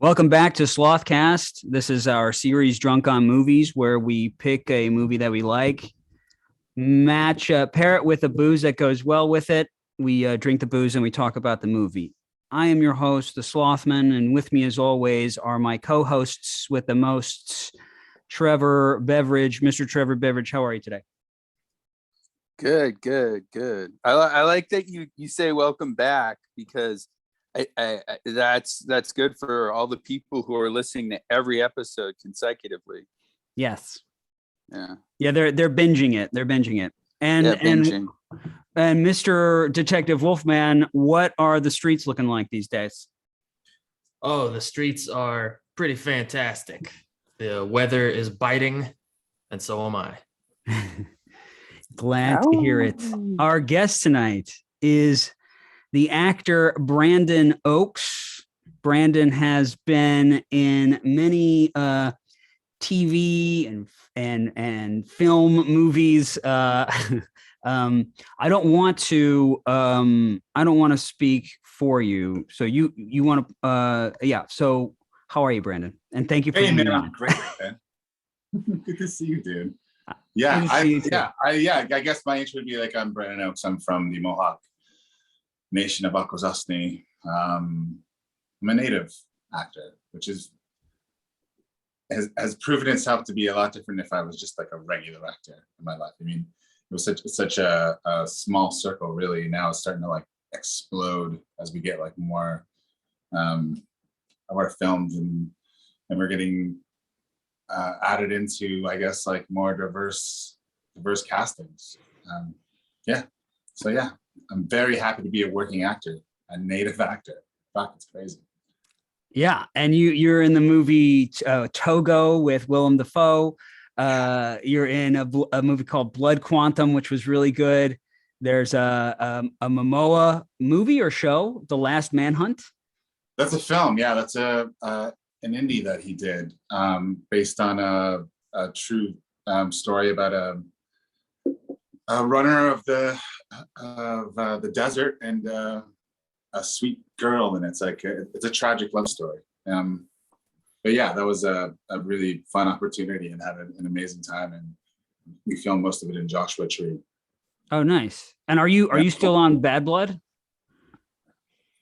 Welcome back to Slothcast. This is our series Drunk on Movies, where we pick a movie that we like, pair it with a booze that goes well with it. We drink the booze and we talk about the movie. I am your host, the Slothman, and with me, as always, are my co-hosts with the most, Trevor Beveridge. Mr. Trevor Beveridge, how are you today? Good. I like that you say welcome back, because that's good for all the people who are listening to every episode consecutively. Yes. Yeah, they're binging it. And Mr. Detective Wolfman, what are the streets looking like these days? Oh, the streets are pretty fantastic. The weather is biting, and so am I. Glad to hear it. Our guest tonight is the actor Brandon Oakes. Brandon has been in many TV and film movies. I don't want to speak for you. So you want to yeah. So how are you, Brandon? And thank you for being on. Great, man. Good to see you, dude. Yeah, I guess my intro would be like, I'm Brandon Oakes. I'm from the Mohawk Nation of Akwesasne. I'm a native actor, which has proven itself to be a lot different if I was just like a regular actor in my life. I mean, it was such a small circle, really. Now it's starting to like explode as we get like more of our films, and we're getting added into, I guess, like more diverse castings. So I'm very happy to be a working actor, a native actor. Fuck, it's crazy. Yeah, and you're in the movie Togo with Willem Dafoe. You're in a movie called Blood Quantum, which was really good. There's a Momoa movie or show, The Last Manhunt. That's a film. Yeah, that's an indie that he did, based on a true story about a runner of the desert and a sweet girl, and it's like it's a tragic love story. But yeah, that was a really fun opportunity, and had an amazing time. And we filmed most of it in Joshua Tree. Oh, nice. And are you still on Bad Blood?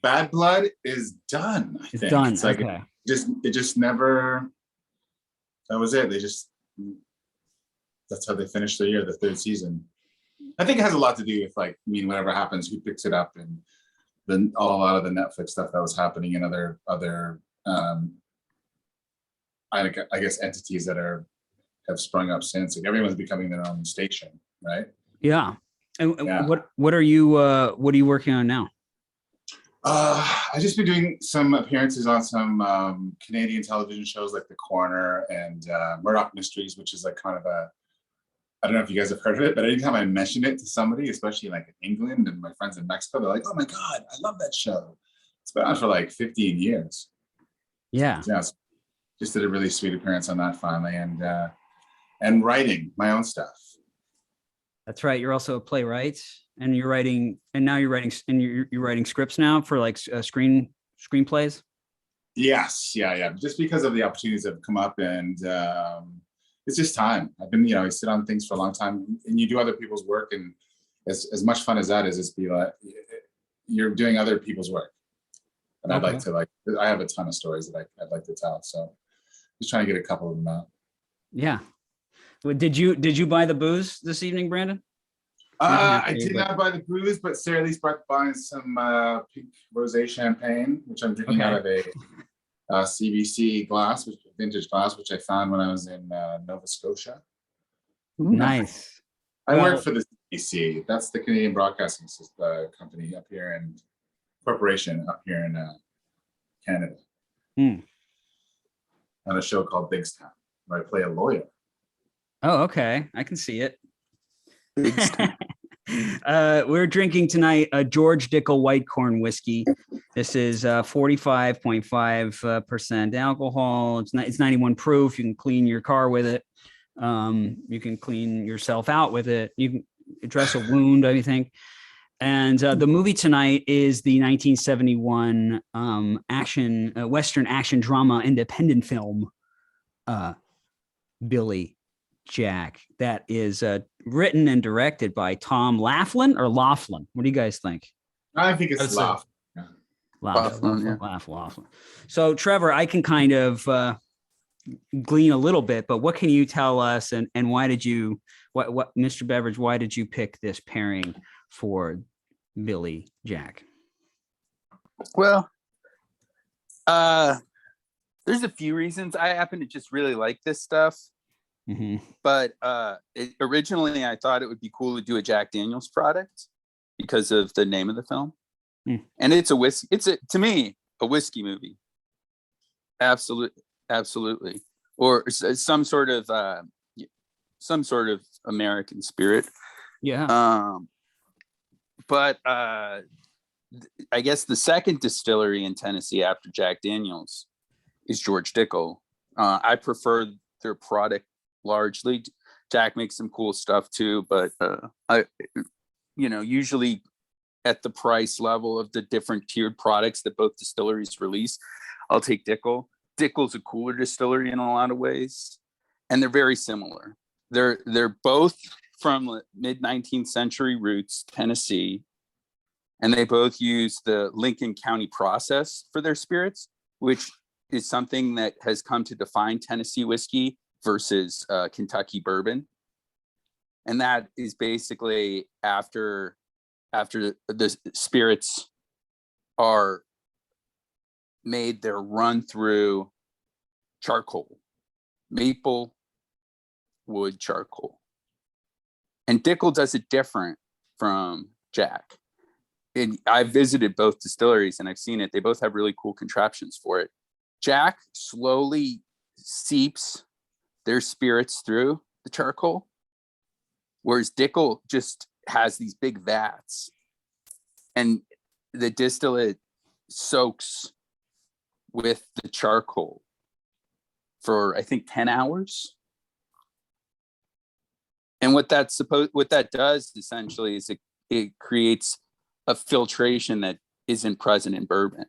Bad Blood is done. I think done. It's like okay. it just never. That was it. That's how they finished the year, the third season. I think it has a lot to do with, like, I mean, whatever happens, who picks it up, and then a lot of the Netflix stuff that was happening, and other I guess entities that have sprung up since. Like, everyone's becoming their own station, right? Yeah. And yeah. What are you working on now? I've just been doing some appearances on some Canadian television shows like The Corner and Murdoch Mysteries, which is like kind of I don't know if you guys have heard of it, but anytime I mention it to somebody, especially like in England and my friends in Mexico, they're like, "Oh my God, I love that show." It's been on for like 15 years. Yeah. Just did a really sweet appearance on that finally, and writing my own stuff. That's right. You're also a playwright, and you're writing scripts now for like screenplays. Yes, yeah. Just because of the opportunities that have come up, and it's just time. I've been, I sit on things for a long time, and you do other people's work, and as much fun as that is, it's be like you're doing other people's work, and okay. I'd like to I have a ton of stories that I'd like to tell, so just trying to get a couple of them out. Yeah. Did you buy the booze this evening, Brandon? I did not buy the booze, but Sarah Lee's buying some pink rosé champagne, which I'm drinking out of a CBC glass, vintage glass, which I found when I was in Nova Scotia. Nice. I work for the CBC. That's the Canadian Broadcasting Company up here, and corporation up here in Canada. On a show called Bigstown, where I play a lawyer. Oh, okay. I can see it. We're drinking tonight a George Dickel white corn whiskey. This is 45.5% alcohol. It's 91 proof. You can clean your car with it. You can clean yourself out with it. You can address a wound, I think. And the movie tonight is the 1971 action Western action drama independent film, Billy Jack, that is written and directed by Tom Laughlin or Laughlin. What do you guys think? I think it's laugh. Laughlin. So, Trevor, I can kind of glean a little bit, but what can you tell us, and why did you, what Mr. Beveridge, why did you pick this pairing for Billy Jack? Well, there's a few reasons. I happen to just really like this stuff. Mm-hmm. But originally I thought it would be cool to do a Jack Daniels product because of the name of the film. And it's a whiskey. To me, a whiskey movie. Absolutely. Or some sort of American spirit. Yeah. But I guess the second distillery in Tennessee after Jack Daniels is George Dickel. I prefer their product largely. Jack makes some cool stuff too, but usually at the price level of the different tiered products that both distilleries release, I'll take Dickel. Dickel's a cooler distillery in a lot of ways, and they're very similar. They're both from mid 19th century roots, Tennessee, and they both use the Lincoln County process for their spirits, which is something that has come to define Tennessee whiskey versus Kentucky bourbon. And that is basically after the spirits are made, they're run through charcoal, maple wood charcoal. And Dickel does it different from Jack. And I've visited both distilleries and I've seen it. They both have really cool contraptions for it. Jack slowly seeps their spirits through the charcoal, whereas Dickel just has these big vats, and the distillate soaks with the charcoal for I think 10 hours. And what that does essentially is it creates a filtration that isn't present in bourbon.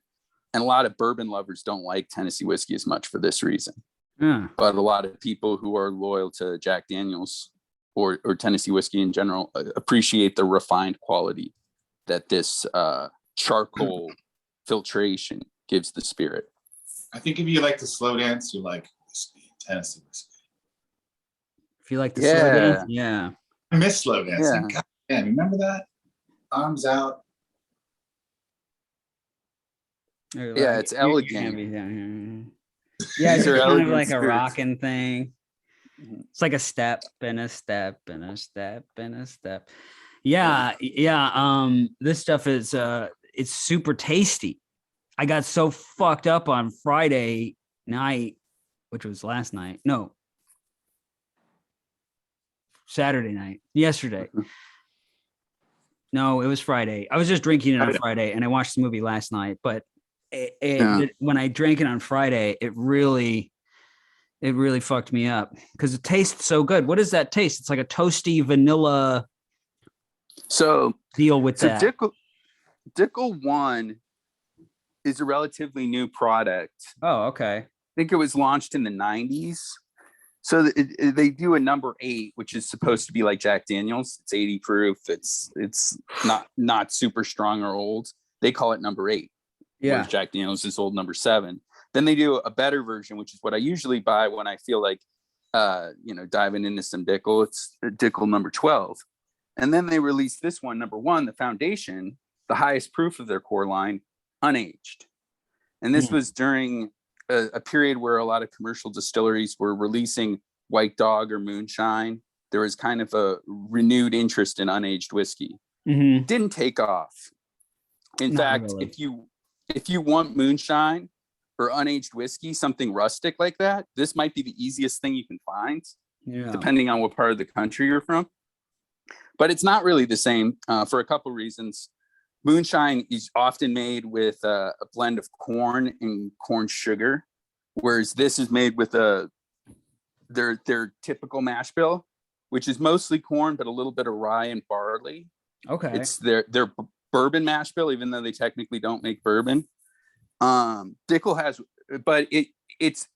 And a lot of bourbon lovers don't like Tennessee whiskey as much for this reason. But a lot of people who are loyal to Jack Daniels or Tennessee whiskey in general appreciate the refined quality that this charcoal filtration gives the spirit. I think if you like to slow dance, you like whiskey, Tennessee whiskey. If you like to slow dance, yeah. I miss slow dancing. God damn, remember that? Arms out. Yeah, it's elegant. Yeah, it's They're kind of elegant like a spirits. rocking thing. It's like a step and a step and a step and a step. Yeah. This stuff is it's super tasty. I got so fucked up on Friday night, which was last night. No. Saturday night. Yesterday. No, it was Friday. I was just drinking it on Friday and I watched the movie last night, but when I drank it on Friday, it really fucked me up because it tastes so good. What does that taste? It's like a toasty vanilla. So deal with that. Dickel 1 is a relatively new product. Oh, okay. I think it was launched in the 90s. So they do a number 8, which is supposed to be like Jack Daniels. It's 80 proof. It's not super strong or old. They call it number 8. Yeah. Whereas Jack Daniels is old number 7. Then they do a better version, which is what I usually buy when I feel like, diving into some Dickel. It's Dickel number 12. And then they release this one, number 1, the foundation, the highest proof of their core line, unaged. And this was during a period where a lot of commercial distilleries were releasing White Dog or moonshine. There was kind of a renewed interest in unaged whiskey. Mm-hmm. Didn't take off. In Not fact, really. if you want moonshine or unaged whiskey, something rustic like that, this might be the easiest thing you can find, depending on what part of the country you're from. But it's not really the same for a couple reasons. Moonshine is often made with a blend of corn and corn sugar, whereas this is made with their typical mash bill, which is mostly corn, but a little bit of rye and barley. Okay. It's their bourbon mash bill, even though they technically don't make bourbon. Dickel has, but it's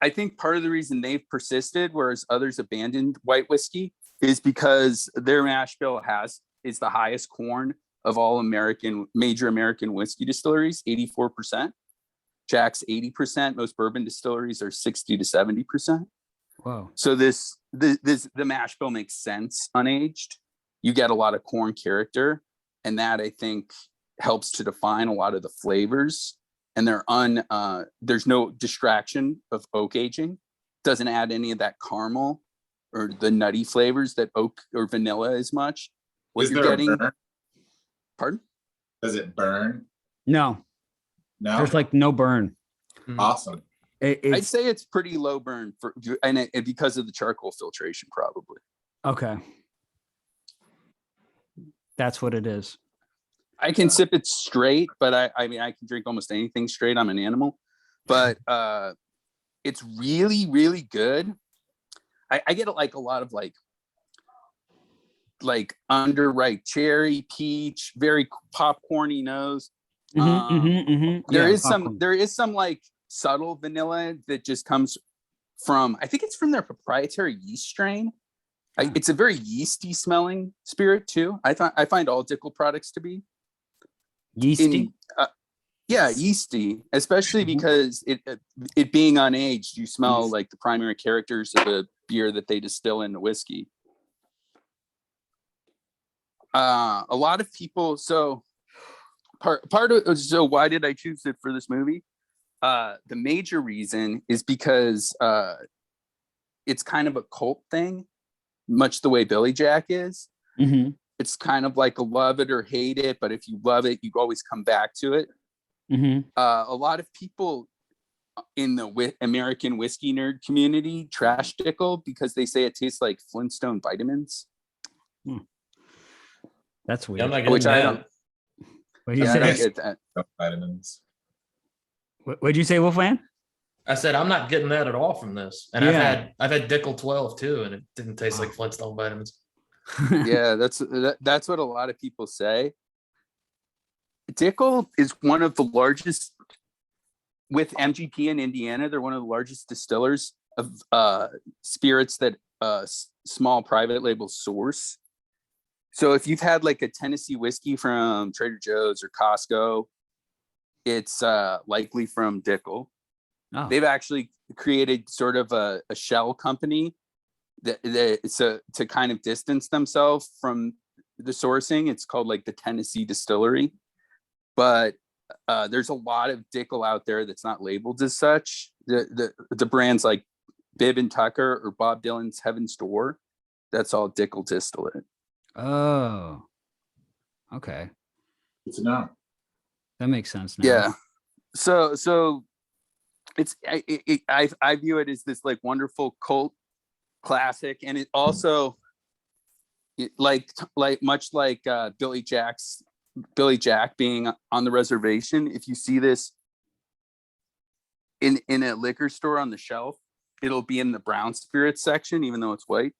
I think part of the reason they've persisted, whereas others abandoned white whiskey, is because their mash bill is the highest corn of all major American whiskey distilleries, 84%. Jack's 80%. Most bourbon distilleries are 60 to 70%. Whoa. So the mash bill makes sense unaged. You get a lot of corn character, and that I think helps to define a lot of the flavors. And there's no distraction of oak aging. Doesn't add any of that caramel or the nutty flavors that oak or vanilla as much. What you're getting. Pardon? Does it burn? No. There's like no burn. Awesome. I'd say it's pretty low burn and because of the charcoal filtration, probably. Okay. That's what it is. I can sip it straight, but I mean, I can drink almost anything straight. I'm an animal, but it's really, really good. I get like a lot of like underripe cherry, peach, very popcorny nose. There is some like subtle vanilla that just comes from, I think it's from their proprietary yeast strain. It's a very yeasty smelling spirit too. I find all Dickel products to be yeasty. Yeasty, especially because it being unaged, you smell like the primary characters of the beer that they distill into whiskey. A lot of people. So why did I choose it for this movie? The major reason is because it's kind of a cult thing, much the way Billy Jack is. Mm-hmm. It's kind of like a love it or hate it, but if you love it, you always come back to it. Mm-hmm. A lot of people in the American whiskey nerd community trash Dickel because they say it tastes like Flintstone vitamins. That's weird. Yeah, I'm not getting Which that. I don't. What I don't get that. Vitamins. What'd you say, Wolfman? I said I'm not getting that at all from this. And I've had Dickel 12 too, and it didn't taste like Flintstone vitamins. Yeah, that's what a lot of people say. Dickel is one of the largest, with MGP in Indiana. They're one of the largest distillers of spirits that small private labels source. So if you've had like a Tennessee whiskey from Trader Joe's or Costco, it's likely from Dickel. Oh. They've actually created sort of a shell company to kind of distance themselves from the sourcing. It's called like the Tennessee Distillery, but there's a lot of Dickel out there that's not labeled as such. The brands like Bibb and Tucker or Bob Dylan's Heaven's Door, that's all Dickel distillate. Oh, okay. Good to know. That makes sense now. Yeah. So it's I view it as this like wonderful cult classic, and it also like much like Billy Jack being on the reservation. If you see this in a liquor store on the shelf, it'll be in the brown spirits section, even though it's white.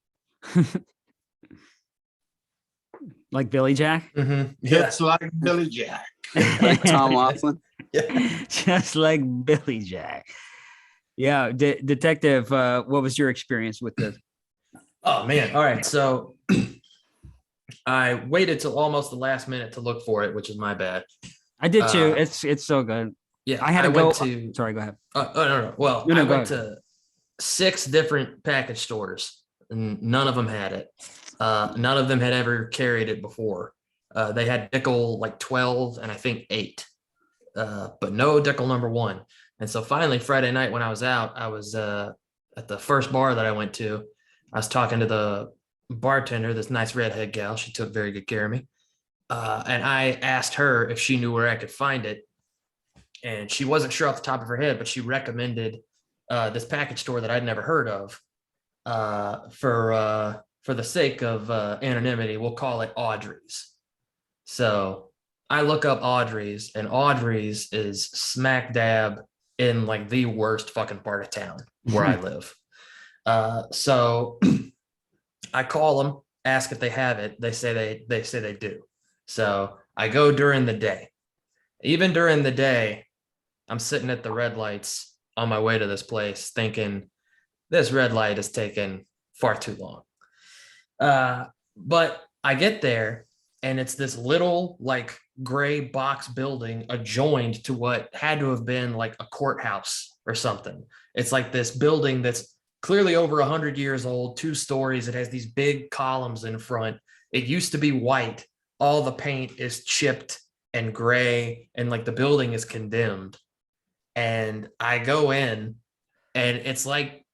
Like Billy Jack? Mm-hmm. It's like Billy Jack. Like Tom Laughlin. Yeah. Just like Billy Jack. Yeah. Detective, what was your experience with this? Oh man. All right. So I waited till almost the last minute to look for it, which is my bad. I did too. It's so good. Yeah. I had to go. to. Sorry, go ahead. No. Well, No, I go went ahead. to 6 different package stores, and none of them had it. None of them had ever carried it before. They had Dickel like 12 and I think 8, but no Dickel No.1. And so finally Friday night when I was out, I was at the first bar that I went to. I was talking to the bartender, this nice redhead gal. She took very good care of me. And I asked her if she knew where I could find it. And she wasn't sure off the top of her head, but she recommended this package store that I'd never heard of. For the sake of anonymity, we'll call it Audrey's. So I look up Audrey's, and Audrey's is smack dab in like the worst fucking part of town where I live. So I call them ask if they have it, they say they do. So I go during the day. Even during the day, I'm sitting at the red lights on my way to this place thinking this red light is taking far too long. But I get there and it's this little like gray box building adjoined to what had to have been like a courthouse or something. It's like this building that's clearly over 100 years old, 2 stories. It has these big columns in front. It used to be white. All the paint is chipped and gray, and like the building is condemned. And I go in, and it's like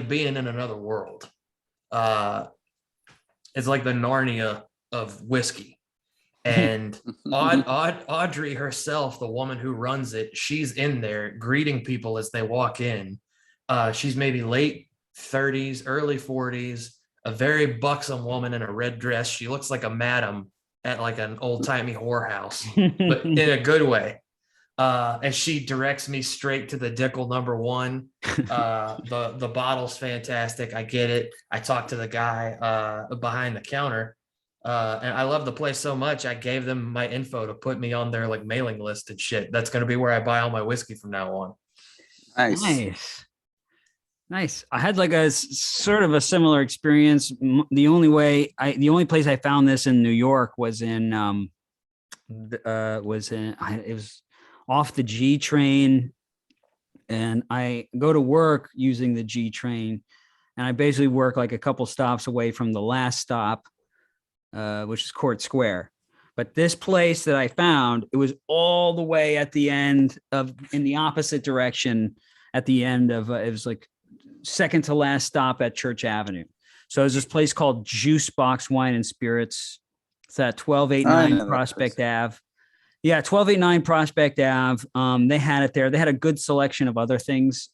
being in another world. It's like the Narnia of whiskey. And Audrey herself, the woman who runs it, she's in there greeting people as they walk in. She's maybe late 30s, early 40s, a very buxom woman in a red dress. She looks like a madam at like an old-timey whorehouse, but in a good way. And she directs me straight to the Dickel no.1. The bottle's fantastic. I get it. I talked to the guy behind the counter. And I love the place so much, I gave them my info to put me on their like mailing list and shit. That's going to be where I buy all my whiskey from now on. Nice. I had like a sort of a similar experience. The only place I found this in New York was it was off the G train, and I go to work using the G train, and I basically work like a couple stops away from the last stop, which is Court Square. But this place that I found, it was all the way at the end in the opposite direction at the end of, it was like second to last stop at Church Avenue. So there's this place called Juice Box Wine and Spirits. It's at 1289 Prospect Ave. Yeah, 1289 Prospect Ave. They had it there. They had a good selection of other things.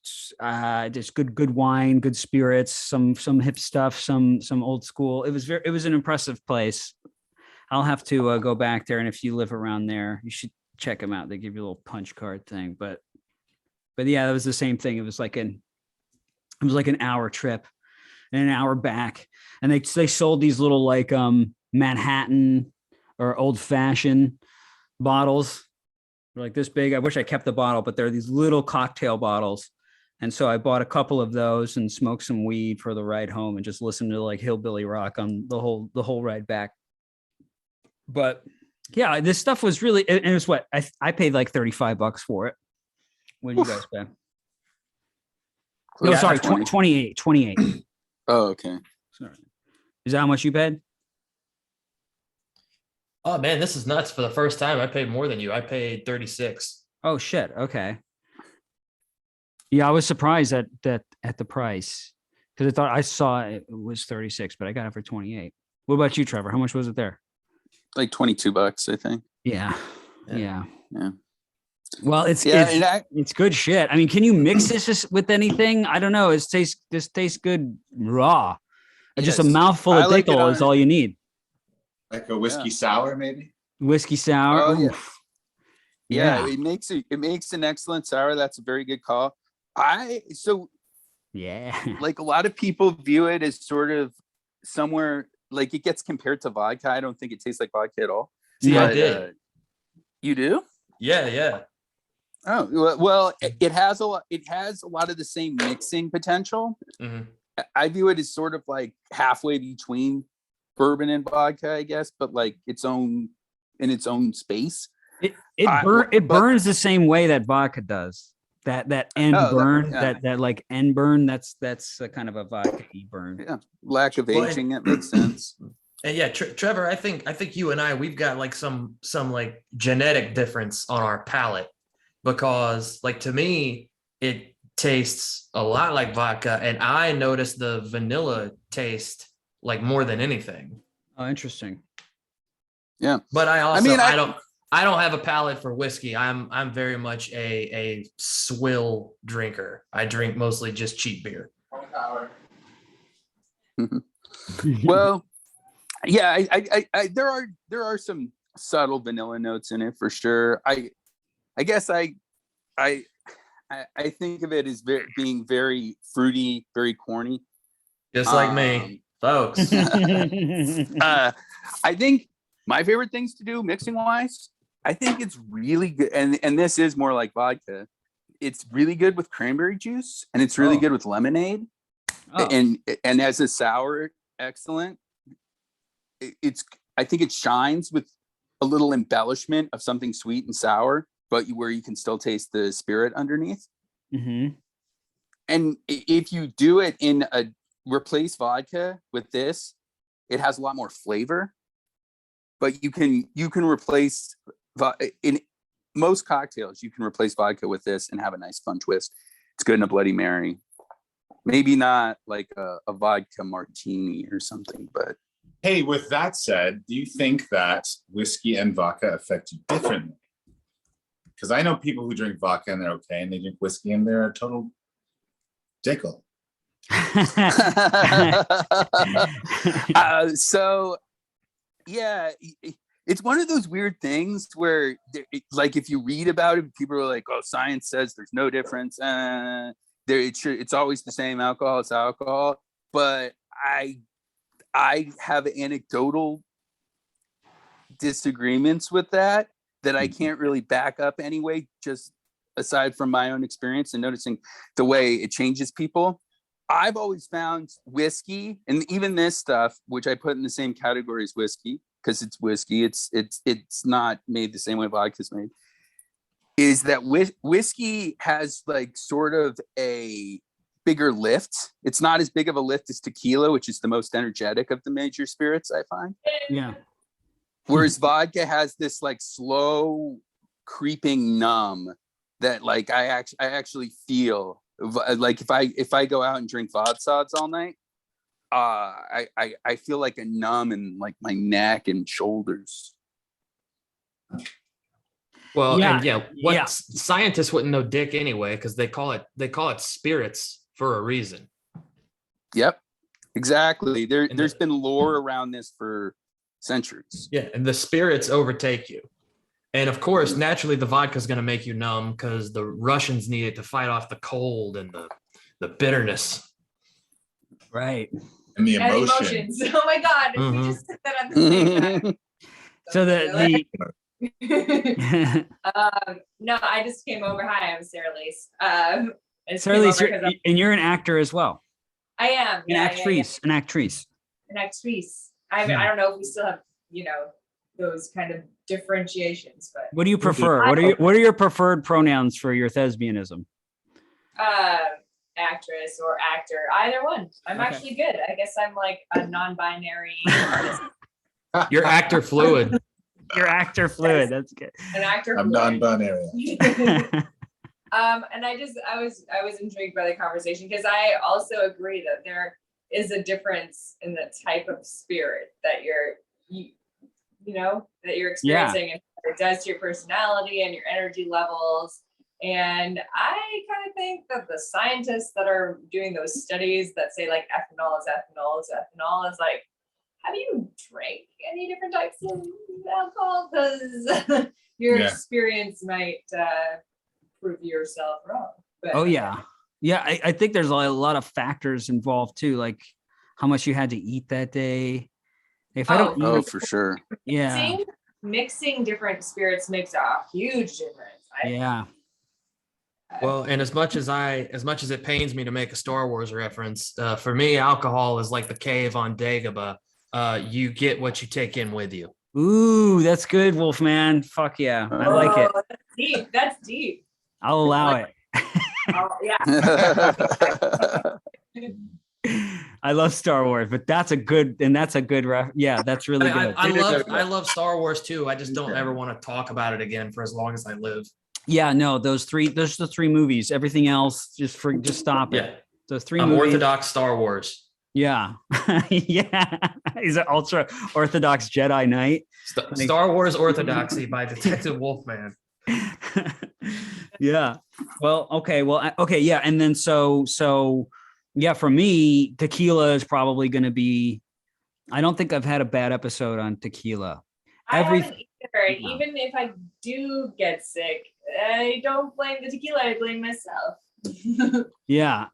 Just good wine, good spirits, some hip stuff, some old school. It was an impressive place. I'll have to go back there, and if you live around there, you should check them out. They give you a little punch card thing, but yeah, it was the same thing. It was like an hour trip and an hour back, and they sold these little like Manhattan or old fashioned bottles. They're like this big. I wish I kept the bottle, but they're these little cocktail bottles. And so I bought a couple of those and smoked some weed for the ride home and just listened to like hillbilly rock on the whole ride back. But yeah, this stuff was really, and it was what I paid like $35 for it. What did you guys pay? No, sorry, 28. Oh, okay. Sorry. Is that how much you paid? Oh man, this is nuts. For the first time, I paid more than you. I paid 36. Oh shit. Okay. Yeah, I was surprised at the price because I saw it was 36, but I got it for 28. What about you, Trevor? How much was it there? Like $22, I think. Yeah. Well, it's good shit. I mean, can you mix this with anything? I don't know. This tastes good raw. Yes. Just a mouthful of Dickel is all you need. Like a whiskey sour, maybe. Whiskey sour. Oh, yeah. It makes an excellent sour. That's a very good call. Like a lot of people view it as sort of somewhere like it gets compared to vodka. I don't think it tastes like vodka at all. Yeah, I did. You do? Yeah. Oh, well, it has a lot of the same mixing potential. Mm-hmm. I view it as sort of like halfway between bourbon and vodka, I guess, but like in its own space. It burns the same way that vodka does. That end burn, that like end burn, that's a kind of a vodka-y burn. Yeah, lack of aging, it makes sense. And yeah, Trevor, I think you and I, we've got like some like genetic difference on our palate, because like to me, it tastes a lot like vodka, and I noticed the vanilla taste like more than anything. Oh, interesting. Yeah, but I don't have a palate for whiskey. I'm very much a swill drinker. I drink mostly just cheap beer. Well, yeah, I there are some subtle vanilla notes in it for sure. I guess I think of it as being very fruity, very corny. Just like me. folks. I think my favorite things to do mixing wise, I think it's really good. And this is more like vodka. It's really good with cranberry juice, and it's really good with lemonade. And as a sour, excellent. I think it shines with a little embellishment of something sweet and sour, but where you can still taste the spirit underneath. Mm-hmm. And if you do it in replace vodka with this, it has a lot more flavor. But you can replace in most cocktails, you can replace vodka with this and have a nice fun twist. It's good in a Bloody Mary. Maybe not like a vodka martini or something, but. Hey, with that said, do you think that whiskey and vodka affect you differently? Because I know people who drink vodka and they're okay, and they drink whiskey and they're a total Dickel. So, yeah, it's one of those weird things where, like, if you read about it, people are like, "Oh, science says there's no difference. It's always the same alcohol. It's alcohol." But I have anecdotal disagreements with that I can't really back up anyway, just aside from my own experience and noticing the way it changes people. I've always found whiskey, and even this stuff, which I put in the same category as whiskey, because it's whiskey, it's not made the same way vodka's made, is that whiskey has like sort of a bigger lift. It's not as big of a lift as tequila, which is the most energetic of the major spirits, I find. Yeah. Whereas vodka has this like slow creeping numb that like I actually feel like if I go out and drink vodsods all night, I feel like a numb in like my neck and shoulders. Well, Yeah. Scientists wouldn't know dick anyway, because they call it spirits for a reason. Yep, exactly. There's been lore around this for centuries. Yeah, and the spirits overtake you. And of course, naturally, the vodka is going to make you numb because the Russians need it to fight off the cold and the bitterness. Right. And the And emotions. Oh my God, if we just put that on the same time. So No, I just came over. Hi, I'm Sarah Lace. Sarah Lee, and you're an actor as well. I am. An actrice. An actrice. I don't know if we still have, those kind of differentiations, but what do you prefer? What are your preferred pronouns for your thespianism? Actress or actor, either one. I'm actually good. I guess I'm like a non-binary artist. You're actor fluid. You're actor fluid. That's good. An actor. I'm non-binary. And I was intrigued by the conversation because I also agree that there is a difference in the type of spirit that you're experiencing and what it does to your personality and your energy levels. And I kind of think that the scientists that are doing those studies that say like ethanol is like, have you drank any different types of alcohol? Because your experience might prove yourself wrong. But, I think there's a lot of factors involved too, like how much you had to eat that day. If I don't, for sure. Yeah. Mixing different spirits makes a huge difference. Well, and as much as it pains me to make a Star Wars reference, for me, alcohol is like the cave on Dagobah. You get what you take in with you. Ooh, that's good, Wolfman. Fuck yeah, I like it. That's deep. That's deep. I'll allow it. I love Star Wars, but that's a good that's really good. I love Star Wars too. I just don't ever want to talk about it again for as long as I live. Yeah, no, those are the three movies. Everything else, just stop it. Yeah. Those three I'm movies. Orthodox Star Wars. Yeah. Yeah. He's an ultra Orthodox Jedi Knight. Star Wars Orthodoxy by Detective Wolfman. Yeah. Well, okay. Yeah. And then so yeah, for me, tequila is probably going to be, I don't think I've had a bad episode on tequila. I haven't either. Even if I do get sick, I don't blame the tequila. I blame myself. Yeah,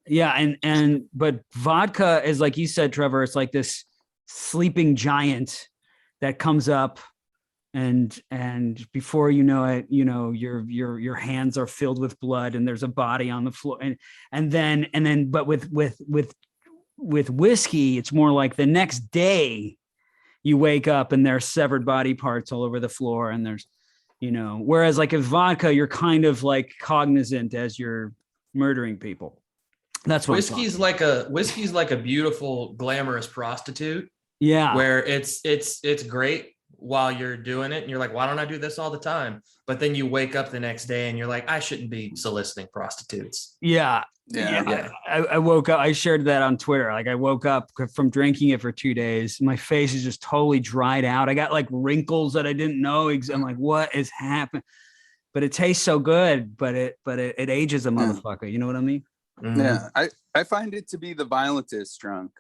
but vodka is, like you said, Trevor, it's like this sleeping giant that comes up, and before you know it, your hands are filled with blood and there's a body on the floor, and then but with whiskey, it's more like the next day you wake up and there's severed body parts all over the floor, and there's whereas like if vodka, you're kind of like cognizant as you're murdering people. That's what whiskey's like a beautiful, glamorous prostitute. Yeah, where it's great while you're doing it, and you're like, why don't I do this all the time? But then you wake up the next day and you're like, I shouldn't be soliciting prostitutes. Yeah. I woke up. I shared that on Twitter. Like I woke up from drinking it for 2 days. My face is just totally dried out. I got like wrinkles that I didn't know. I'm like, what is happening? But it tastes so good. But it ages a motherfucker. You know what I mean? Mm-hmm. Yeah. I find it to be the violentest drunk.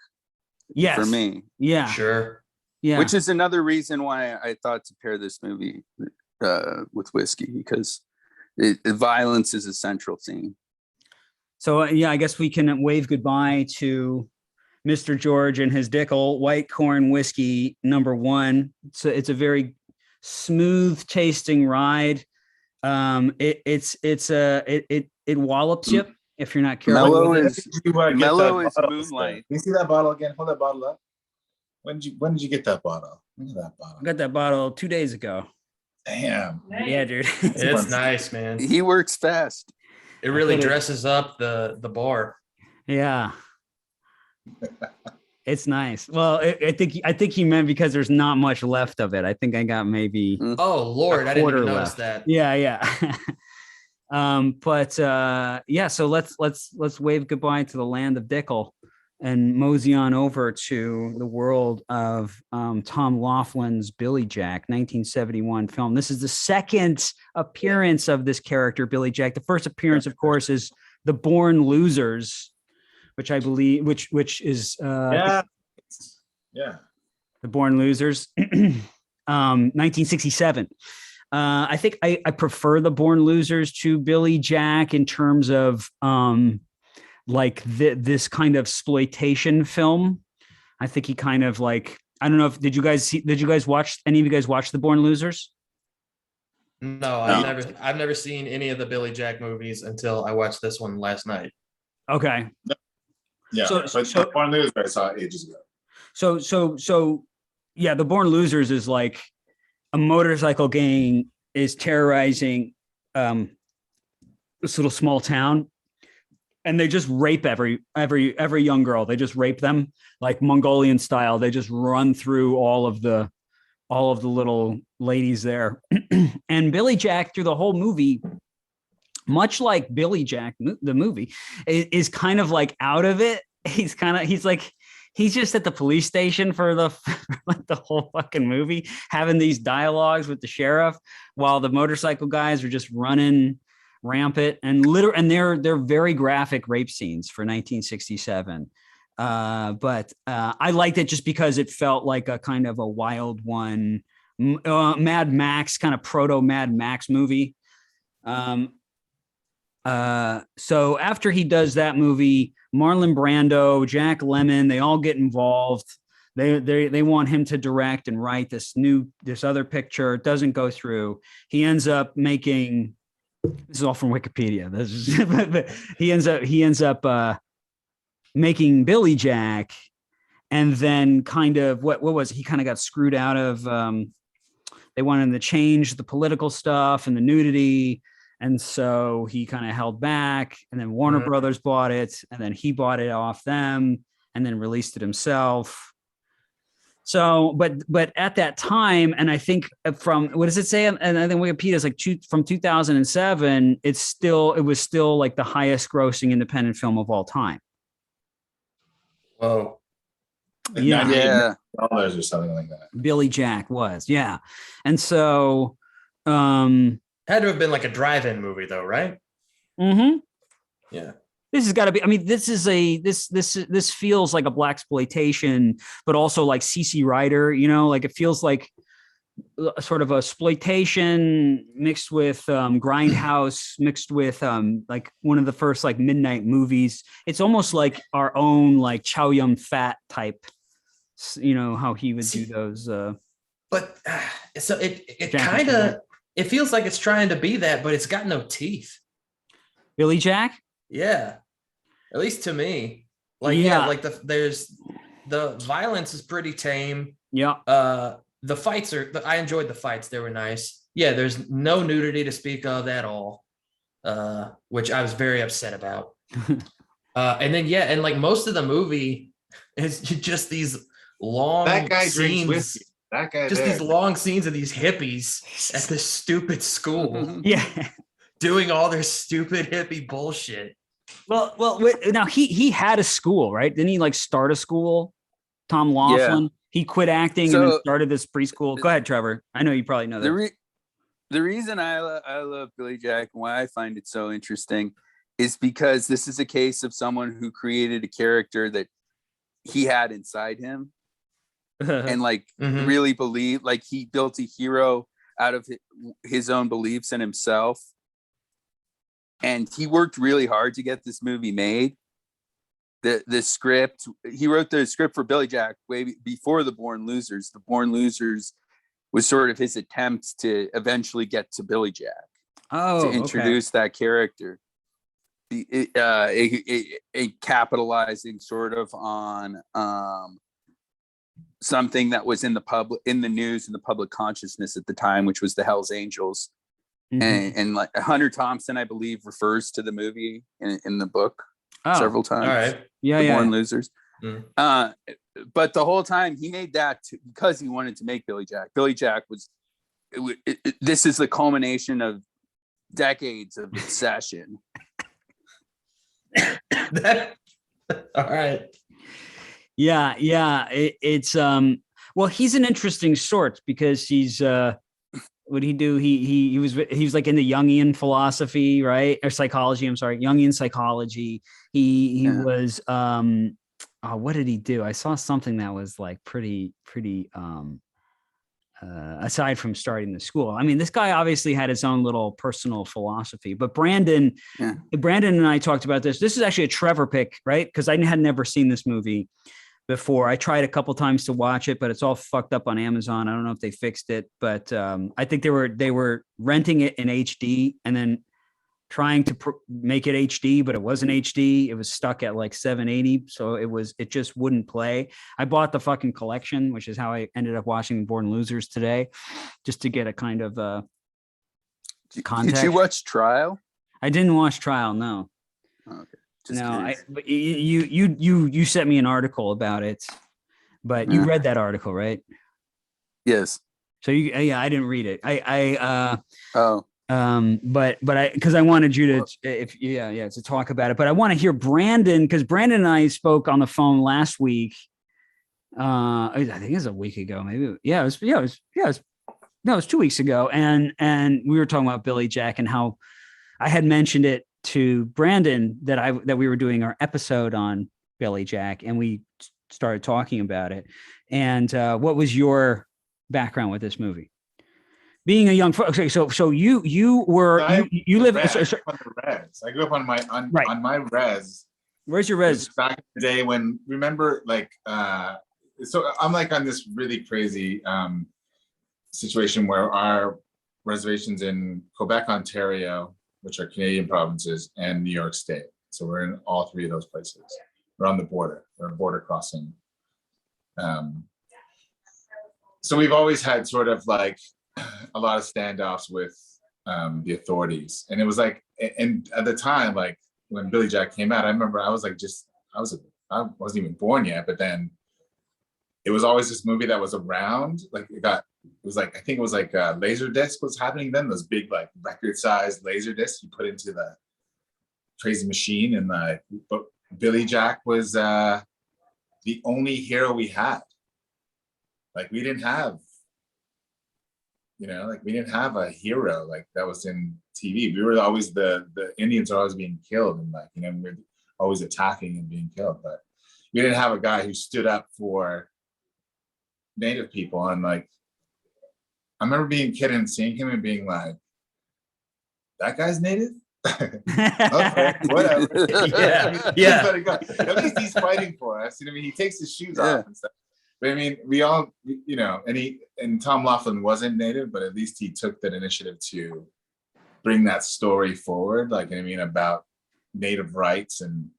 Yes. For me. Yeah. Sure. Yeah. Which is another reason why I thought to pair this movie with whiskey, because violence is a central theme. So I guess we can wave goodbye to Mr. George and his Dickel White Corn Whiskey No.1. So it's a very smooth tasting ride. It wallops you if you're not careful. Mellow is moonlight. Can you see that bottle again? Hold that bottle up. When did you get that bottle? Look at that bottle. I got that bottle 2 days ago. Damn. Nice. Yeah, dude. It's nice, man. He works fast. It really dresses up the bar. Yeah. It's nice. Well, I think he meant because there's not much left of it. I think I got maybe Oh Lord, I didn't even notice that. Yeah. So let's wave goodbye to the land of Dickel and mosey on over to the world of Tom Laughlin's Billy Jack, 1971 film. This is the second appearance of this character, Billy Jack. The first appearance, of course, is The Born Losers, which I believe, which is The Born Losers, 1967. I think I prefer The Born Losers to Billy Jack in terms of this kind of exploitation film. I think he kind of like, I don't know if did you guys watch The Born Losers? No, I've never seen any of the Billy Jack movies until I watched this one last night. Okay. Yeah, but Born Losers I saw ages ago. So yeah, The Born Losers is like a motorcycle gang is terrorizing this little small town, and they just rape every young girl. They just rape them like Mongolian style. They just run through all of the little ladies there. And Billy Jack through the whole movie, much like Billy Jack the movie, is kind of like out of it. He's just at the police station for the whole fucking movie, having these dialogues with the sheriff while the motorcycle guys are just running rampant and they're very graphic rape scenes for 1967. But I liked it just because it felt like a kind of a wild one, Mad Max, kind of proto Mad Max movie. So after he does that movie, Marlon Brando, Jack Lemmon, they all get involved. They want him to direct and write this other picture. It doesn't go through. He ends up making, this is all from Wikipedia. He ends up making Billy Jack, and then kind of what was it? He kind of got screwed out of. They wanted him to change the political stuff and the nudity. And so he kind of held back, and then Warner Brothers bought it, and then he bought it off them and then released it himself. So, but at that time, and I think from, what does it say? And I think Wikipedia is like from 2007, it was still like the highest grossing independent film of all time. Whoa. Yeah. $98 or something like that. Billy Jack was, yeah. And so, had to have been like a drive-in movie though, right? Mm-hmm. Yeah. This has got to be, I mean, this feels like a blaxploitation, but also like CC Rider, like it feels like sort of exploitation mixed with grindhouse, mixed with like one of the first like midnight movies. It's almost like our own like Chow Yum Fat type, you know, how he would do those. But so it kind of, it feels like it's trying to be that, but it's got no teeth. Billy Jack? Yeah, at least to me. Like yeah, like there's the violence is pretty tame. Yeah. The fights I enjoyed the fights. They were nice. Yeah, there's no nudity to speak of at all, which I was very upset about. And then yeah, and like most of the movie is just these long That guy scenes. drinks whiskey. That guy just there. these long scenes of these hippies at this stupid school. Yeah. Doing all their stupid hippie bullshit. Well, now he had a school, right? Didn't he like start a school? Tom Laughlin. Yeah. He quit acting and then started this preschool. Go ahead, Trevor. I know you probably know that. The reason I love Billy Jack and why I find it so interesting is because this is a case of someone who created a character that he had inside him and like really believed, like he built a hero out of his own beliefs in himself. And he worked really hard to get this movie made. The script, he wrote the script for Billy Jack way before The Born Losers. The Born Losers was sort of his attempt to eventually get to Billy Jack. To introduce that character. Capitalizing sort of on something that was in the news and the public consciousness at the time, which was the Hells Angels. And like Hunter Thompson, I believe, refers to the movie in the book several times. All right. The Born Losers. But the whole time he made that because he wanted to make Billy Jack. Billy Jack was. This is the culmination of decades of obsession. All right. Yeah. It's well, he's an interesting sort because he's what did he do? He was like in the Jungian philosophy, right? Or psychology. I'm sorry, Jungian psychology. He was what did he do? I saw something that was like pretty aside from starting the school. I mean, this guy obviously had his own little personal philosophy, but Brandon and I talked about this. This is actually a Trevor pick, right? Because I had never seen this movie before. I tried a couple times to watch it, but it's all fucked up on Amazon. I don't know if they fixed it, but I think they were renting it in HD and then trying to make it HD, but it wasn't HD. It was stuck at like 780. So it just wouldn't play. I bought the fucking collection, which is how I ended up watching Born Losers today, just to get a kind of context. Did you watch Trial? I didn't watch Trial. No. Okay. But you sent me an article about it, but you read that article, right? Yes. So I didn't read it. But because I wanted you to, to talk about it. But I want to hear Brandon, because Brandon and I spoke on the phone last week. I think it was a week ago, maybe. It was 2 weeks ago, and we were talking about Billy Jack and how I had mentioned it to Brandon that we were doing our episode on Billy Jack, and we started talking about it. And what was your background with this movie? Being a young, okay, so you live on the res. I grew up on my res. Where's your res? Back in the day when, remember, like, so I'm like on this really crazy situation where our reservations in Quebec, Ontario, which are Canadian provinces, and New York State. So we're in all three of those places. We're on the border. We're a border crossing. So we've always had sort of like a lot of standoffs with the authorities. And it was like, and at the time, like when Billy Jack came out, I remember I was like, I wasn't even born yet, but then it was always this movie that was around. Like I think it was like Laserdisc was happening then, those big like record-sized Laserdiscs you put into the crazy machine. And but Billy Jack was the only hero we had. Like we didn't have a hero like that was in TV. We were always the Indians are always being killed, and like, we're always attacking and being killed. But we didn't have a guy who stood up for Native people. And like, remember being a kid and seeing him and being like, that guy's native? Okay, whatever. Yeah. Let it go. At least he's fighting for us. You know, I mean, he takes his shoes Yeah. off and stuff. But I mean, we all, you know, and Tom Laughlin wasn't native, but at least he took that initiative to bring that story forward. Like, I mean, about native rights and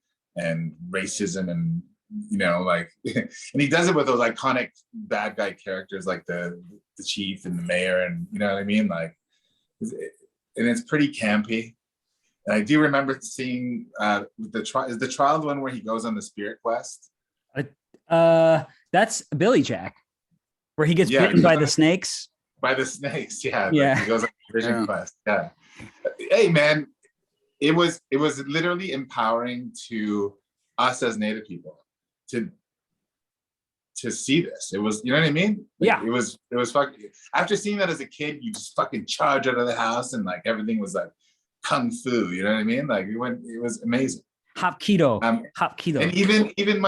racism and, you know, like, and he does it with those iconic bad guy characters like the chief and the mayor, and you know what I mean? Like, and it's pretty campy. And I do remember seeing is the trial the one where he goes on the spirit quest? That's Billy Jack, where he gets bitten by the snakes. By the snakes, yeah. Yeah. Like he goes on the vision quest. Yeah. Hey man, it was literally empowering to us as Native people to see this. It was, you know what I mean? Like, Yeah. It was fucking, after seeing that as a kid, you just fucking charge out of the house and like everything was like kung fu, you know what I mean? Like it was amazing. Hapkido. And even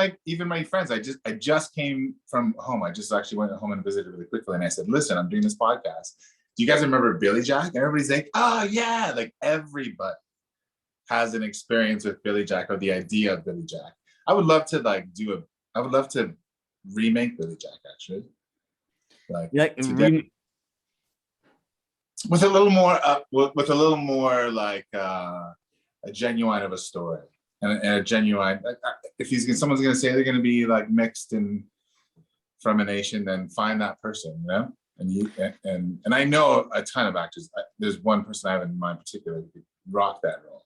my friends, I just came from home. I just actually went home and visited really quickly, and I said, listen, I'm doing this podcast. Do you guys remember Billy Jack? And everybody's like, oh yeah, like everybody has an experience with Billy Jack or the idea of Billy Jack. I would love to remake Billy Jack, actually. Like with a little more like a genuine of a story. And a genuine, if someone's going to say they're going to be like mixed and from a nation, then find that person, you know. And I know a ton of actors. There's one person I have in mind particularly who could rock that role.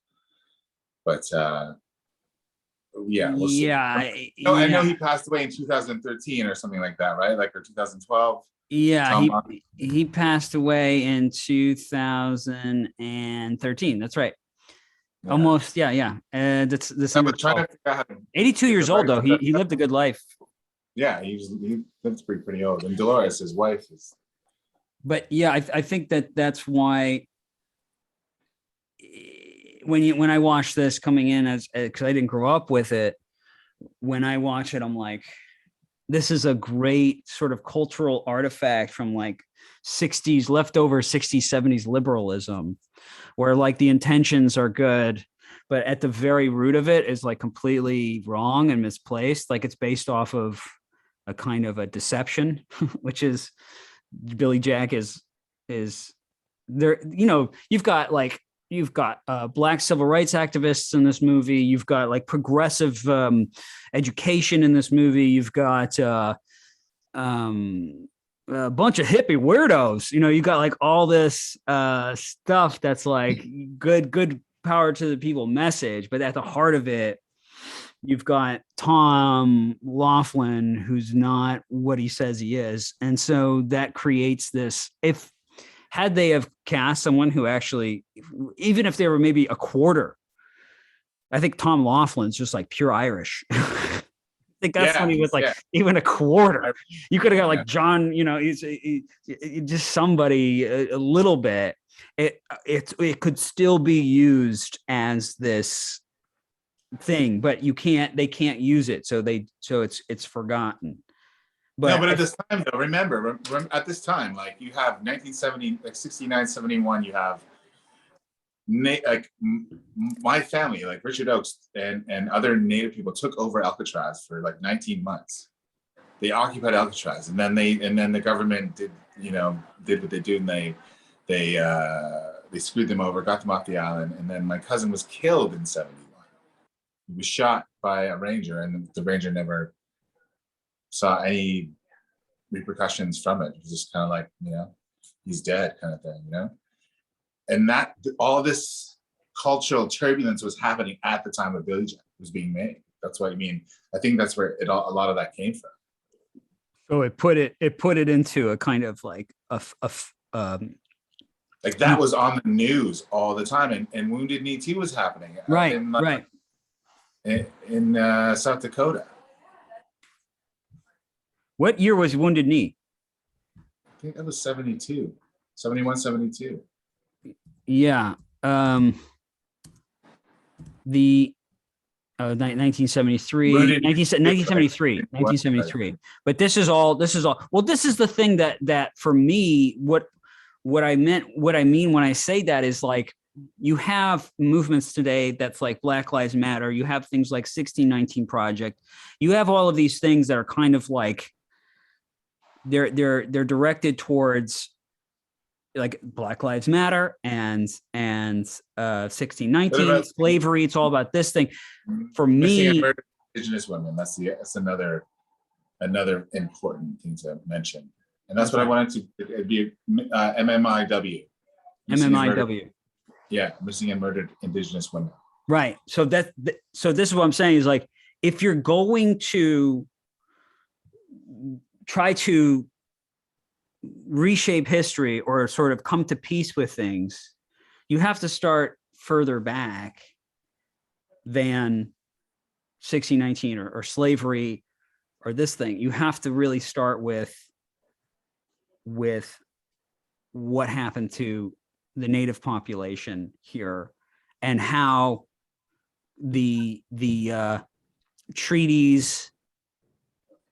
But yeah, we'll see. I know he passed away in 2013 or something like that, right? Like, or 2012. Yeah, he passed away in 2013. That's right. Yeah. Almost, yeah. That's December 82 years old though. He lived a good life. Yeah, he lived pretty old. And Dolores, his wife, is. But yeah, I think that's why when I watched this coming in because I didn't grow up with it, when I watch it, I'm like, this is a great sort of cultural artifact from like 60s leftover 60s 70s liberalism, where like the intentions are good, but at the very root of it is like completely wrong and misplaced. Like it's based off of a kind of a deception, which is Billy Jack is there. You know, you've got black civil rights activists in this movie. You've got like progressive education in this movie. You've got a bunch of hippie weirdos. You know, you got like all this stuff that's like good power to the people message, but at the heart of it, you've got Tom Laughlin, who's not what he says he is. And so that creates this, had they have cast someone who actually, even if they were maybe a quarter, I think Tom Laughlin's just like pure Irish. I think that's when he was like even a quarter. You could have got like John, you know, he's just somebody a little bit. It could still be used as this thing, but they can't use it, so it's forgotten. But at this time though, remember at this time, like you have 1970, like 69, 71, you have like my family, like Richard Oakes and other Native people took over Alcatraz for like 19 months. They occupied Alcatraz, and then the government did what they do, and they screwed them over, got them off the island, and then my cousin was killed in 71. He was shot by a ranger, and the ranger never saw any repercussions from it. It was just kind of like, you know, he's dead kind of thing, you know? And that all this cultural turbulence was happening at the time of Billy Jack was being made. That's what I mean. I think that's where a lot of that came from. So it put it into a kind of like like that was on the news all the time, and Wounded Knee 2 was happening. Right, in South Dakota. What year was Wounded Knee? I think that was 72, 71, 72. Yeah. The 1973, 1973. But this is all. Well, this is the thing that for me, what what I mean when I say that is like, you have movements today that's like Black Lives Matter. You have things like 1619 Project. You have all of these things that are kind of like they're directed towards like Black Lives Matter and 1619 slavery. It's all about this thing. For me, Indigenous women. That's another important thing to mention, and that's what I wanted to. It'd be MMIW. MMIW. Yeah, missing and murdered Indigenous women. Right. So so this is what I'm saying is like, if you're going to try to reshape history or sort of come to peace with things, you have to start further back than 1619 or slavery or this thing. You have to really start with what happened to the native population here and how the treaties,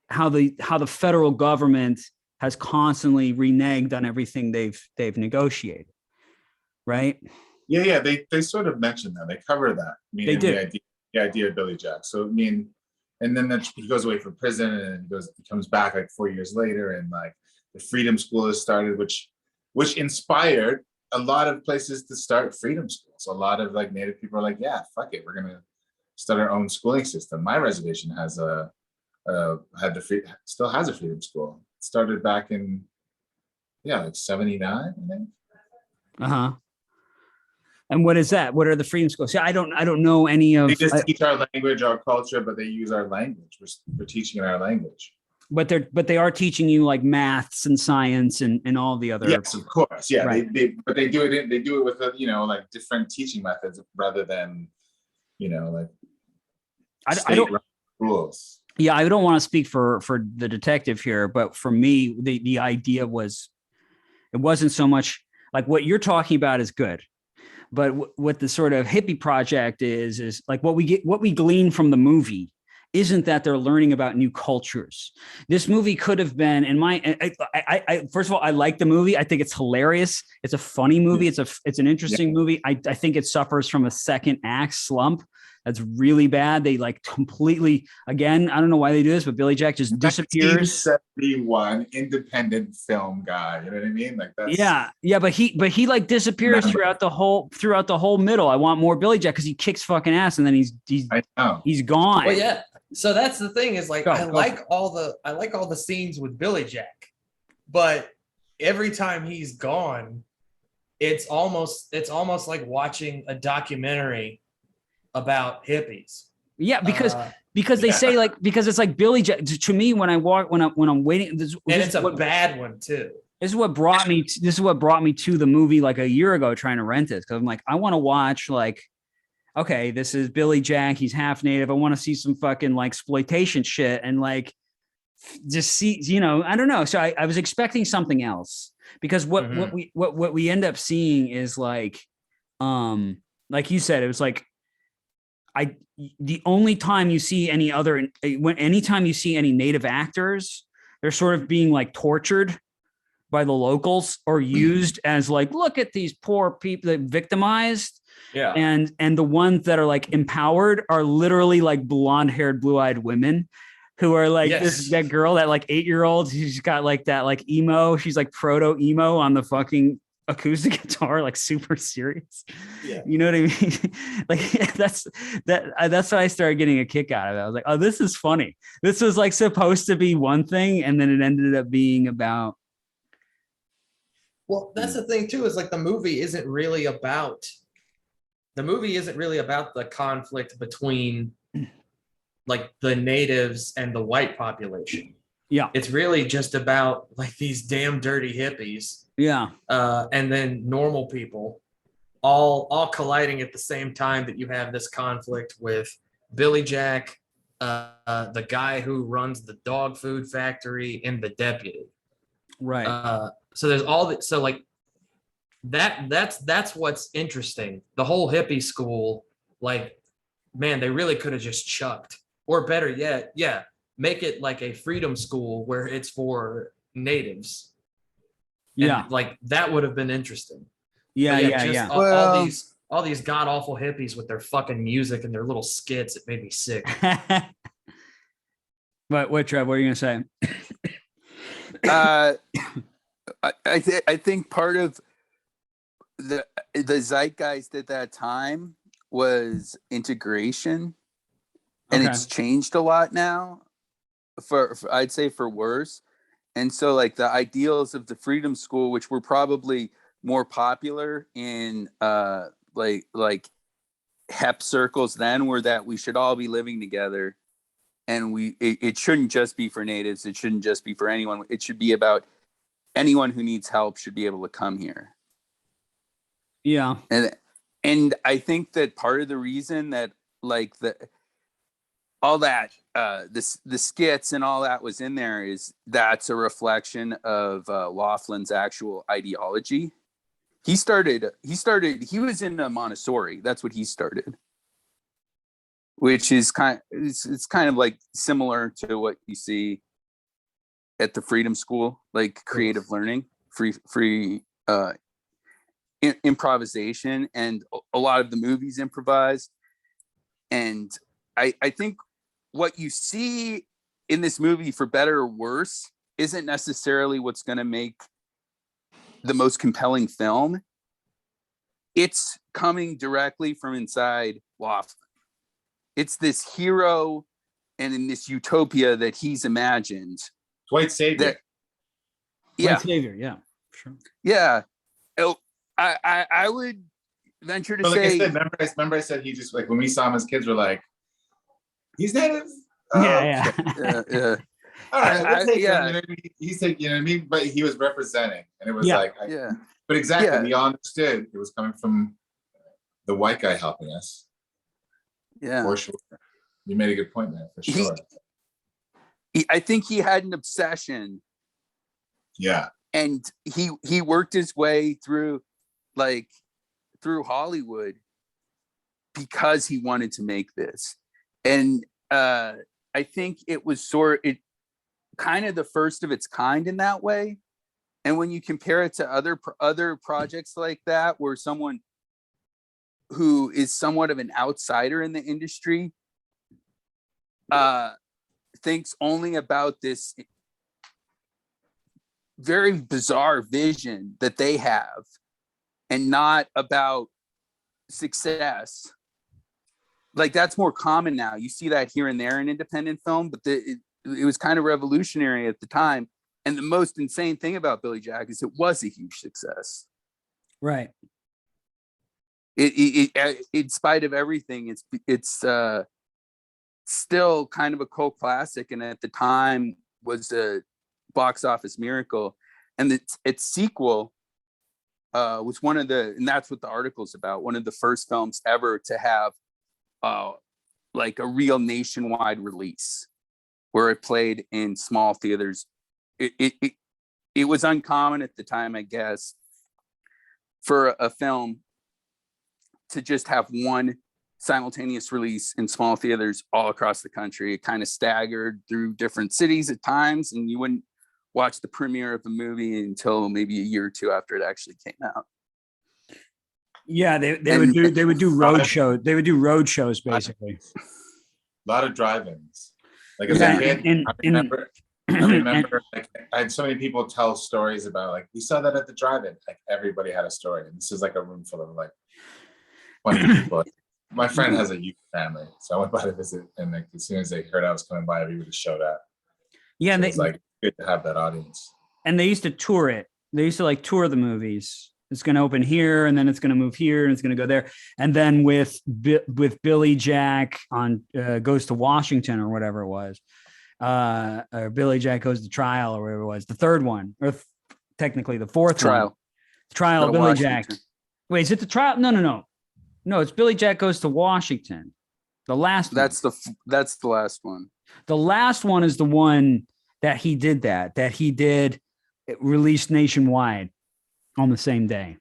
how the federal government has constantly reneged on everything they've negotiated, right? Yeah, they sort of mention that. They cover that. I mean, they do. The idea of Billy Jack. So I mean, and then he goes away from prison and he comes back like 4 years later, and like the Freedom School has started, which inspired a lot of places to start freedom schools. A lot of like Native people are like, yeah, fuck it, we're gonna start our own schooling system. My reservation has still has a freedom school. It started back in like 79, I think. Uh-huh. And what is that? What are the freedom schools? See, I don't know any of. They just teach our language, our culture, but they use our language. We're teaching in our language. But they are teaching you like maths and science and all the other. Yes, of course. Yeah, right. They do it with like different teaching methods rather than like I don't rules. Yeah, I don't want to speak for the detective here, but for me, the idea was, it wasn't so much like what you're talking about is good, but what the sort of hippie project is like what we glean from the movie isn't that they're learning about new cultures. This movie could have been, I first of all, I like the movie. I think it's hilarious. It's a funny movie. It's an interesting movie. I think it suffers from a second act slump. That's really bad. They like completely, again, I don't know why they do this, but Billy Jack just disappears. 1971 independent film guy. You know what I mean? Like that's yeah, but he like disappears throughout the whole middle. I want more Billy Jack because he kicks fucking ass and then he's gone. Well, yeah. So that's the thing is like I like all the scenes with Billy Jack, but every time he's gone, it's almost like watching a documentary about hippies. Yeah, because they say like, because it's like Billy Jack to me when I'm waiting, and it's a bad one too. This is what brought me to the movie like a year ago trying to rent it, because I'm like, I want to watch like, okay, this is Billy Jack, he's half native. I want to see some fucking like exploitation shit and like just see, I don't know. So I was expecting something else, because what we end up seeing is like you said, it was like the only time you see anytime you see any native actors, they're sort of being like tortured by the locals or used as like, look at these poor people that victimized. Yeah. And the ones that are like empowered are literally like blonde-haired, blue-eyed women who are like that girl, that like 8-year-old, she's got like that like emo, she's like proto emo on the fucking acoustic guitar, like super serious. Yeah. You know what I mean? Like that's what I started getting a kick out of it. I was like, oh, this is funny. This was like supposed to be one thing, and then it ended up being about. Well, that's the thing too, is like the movie isn't really about the conflict between like the natives and the white population. Yeah. It's really just about like these damn dirty hippies. Yeah. And then normal people all colliding at the same time, that you have this conflict with Billy Jack, the guy who runs the dog food factory, and the deputy. Right. So there's all that. So like that's what's interesting. The whole hippie school, like, man, they really could have just chucked, or better yet, make it like a freedom school where it's for natives. Yeah. like that would have been interesting. Yeah, But yeah, just yeah. all these god awful hippies with their fucking music and their little skits, it made me sick. What, Trev? What are you gonna say? I think part of the zeitgeist at that time was integration, and Okay. it's changed a lot now. For I'd say for worse. And so like the ideals of the Freedom School, which were probably more popular in like HEP circles then, were that we should all be living together, and it shouldn't just be for natives, it shouldn't just be for anyone, it should be about anyone who needs help should be able to come here. Yeah. And I think that part of the reason that like all that the skits and all that was in there is that's a reflection of Laughlin's actual ideology. He was in a Montessori. That's what he started, which is it's kind of like similar to what you see at the Freedom School, like creative learning, free improvisation, and a lot of the movies improvise. And I think what you see in this movie, for better or worse, isn't necessarily what's going to make the most compelling film. It's coming directly from inside Laughlin. It's this hero and in this utopia that he's imagined. White savior. White savior, yeah, sure. Yeah. I would venture to like say. Remember I said he just, like, when we saw him as kids, we're like, he's native. Yeah. Yeah. All right, we'll take him, you know what I mean? He's taking, you know what I mean? But he was representing, and it was But exactly, we all understood it was coming from the white guy helping us. Yeah, for sure. You made a good point there, for sure. I think he had an obsession. Yeah, and he worked his way through Hollywood because he wanted to make this, and I think it was kind of the first of its kind in that way. And when you compare it to other projects like that, where someone who is somewhat of an outsider in the industry thinks only about this very bizarre vision that they have and not about success, like that's more common now. You see that here and there in independent film, but it was kind of revolutionary at the time. And the most insane thing about Billy Jack is it was a huge success. Right. It in spite of everything, it's still kind of a cult classic, and at the time was a box office miracle. And its sequel was and that's what the article's about, one of the first films ever to have like a real nationwide release, where it played in small theaters. It was uncommon at the time, I guess, for a film to just have one simultaneous release in small theaters all across the country. It kind of staggered through different cities at times, and you wouldn't watch the premiere of the movie until maybe a year or two after it actually came out. Yeah, they would do road shows. They would do road shows basically. A lot of drive-ins. Like as a kid, I remember like, I had so many people tell stories about, like, we saw that at the drive-in. Like everybody had a story. And this is like a room full of like 20 people. My friend has a youth family, so I went by to visit, and like as soon as they heard I was coming by, everybody showed up. Yeah, so and it's like good to have that audience. And they used to tour it. They used to like tour the movies. It's going to open here, and then it's going to move here, and it's going to go there. And then with Billy Jack on Goes to Washington or whatever it was, or Billy Jack Goes to Trial or whatever it was, the third one, or technically the fourth one. Trial of Billy Jack. Wait, is it the trial? No, it's Billy Jack Goes to Washington. The last that's the last one. The last one is the one that he did released nationwide on the same day.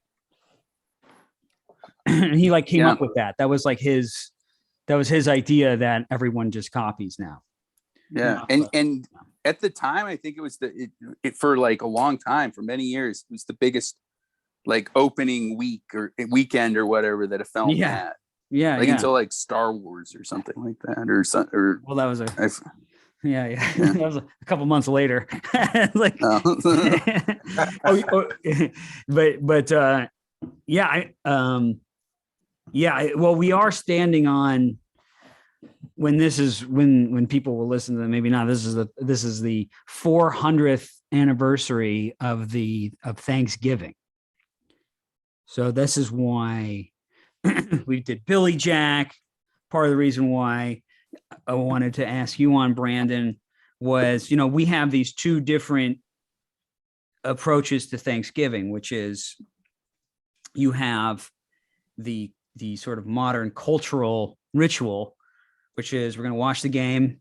And he like came up with that. That was his idea that everyone just copies now. Yeah. And at the time, I think it was for like a long time, for many years, it was the biggest like opening week or weekend or whatever that a film had. Yeah, like until like Star Wars or something like that, or something. Or well, that was yeah. That was a couple months later. Like, well, we are standing on, when people will listen to them, maybe not. This is the 400th anniversary of Thanksgiving. So this is why we did Billy Jack. Part of the reason why I wanted to ask you on, Brandon, was, we have these two different approaches to Thanksgiving, which is you have the sort of modern cultural ritual, which is we're going to watch the game,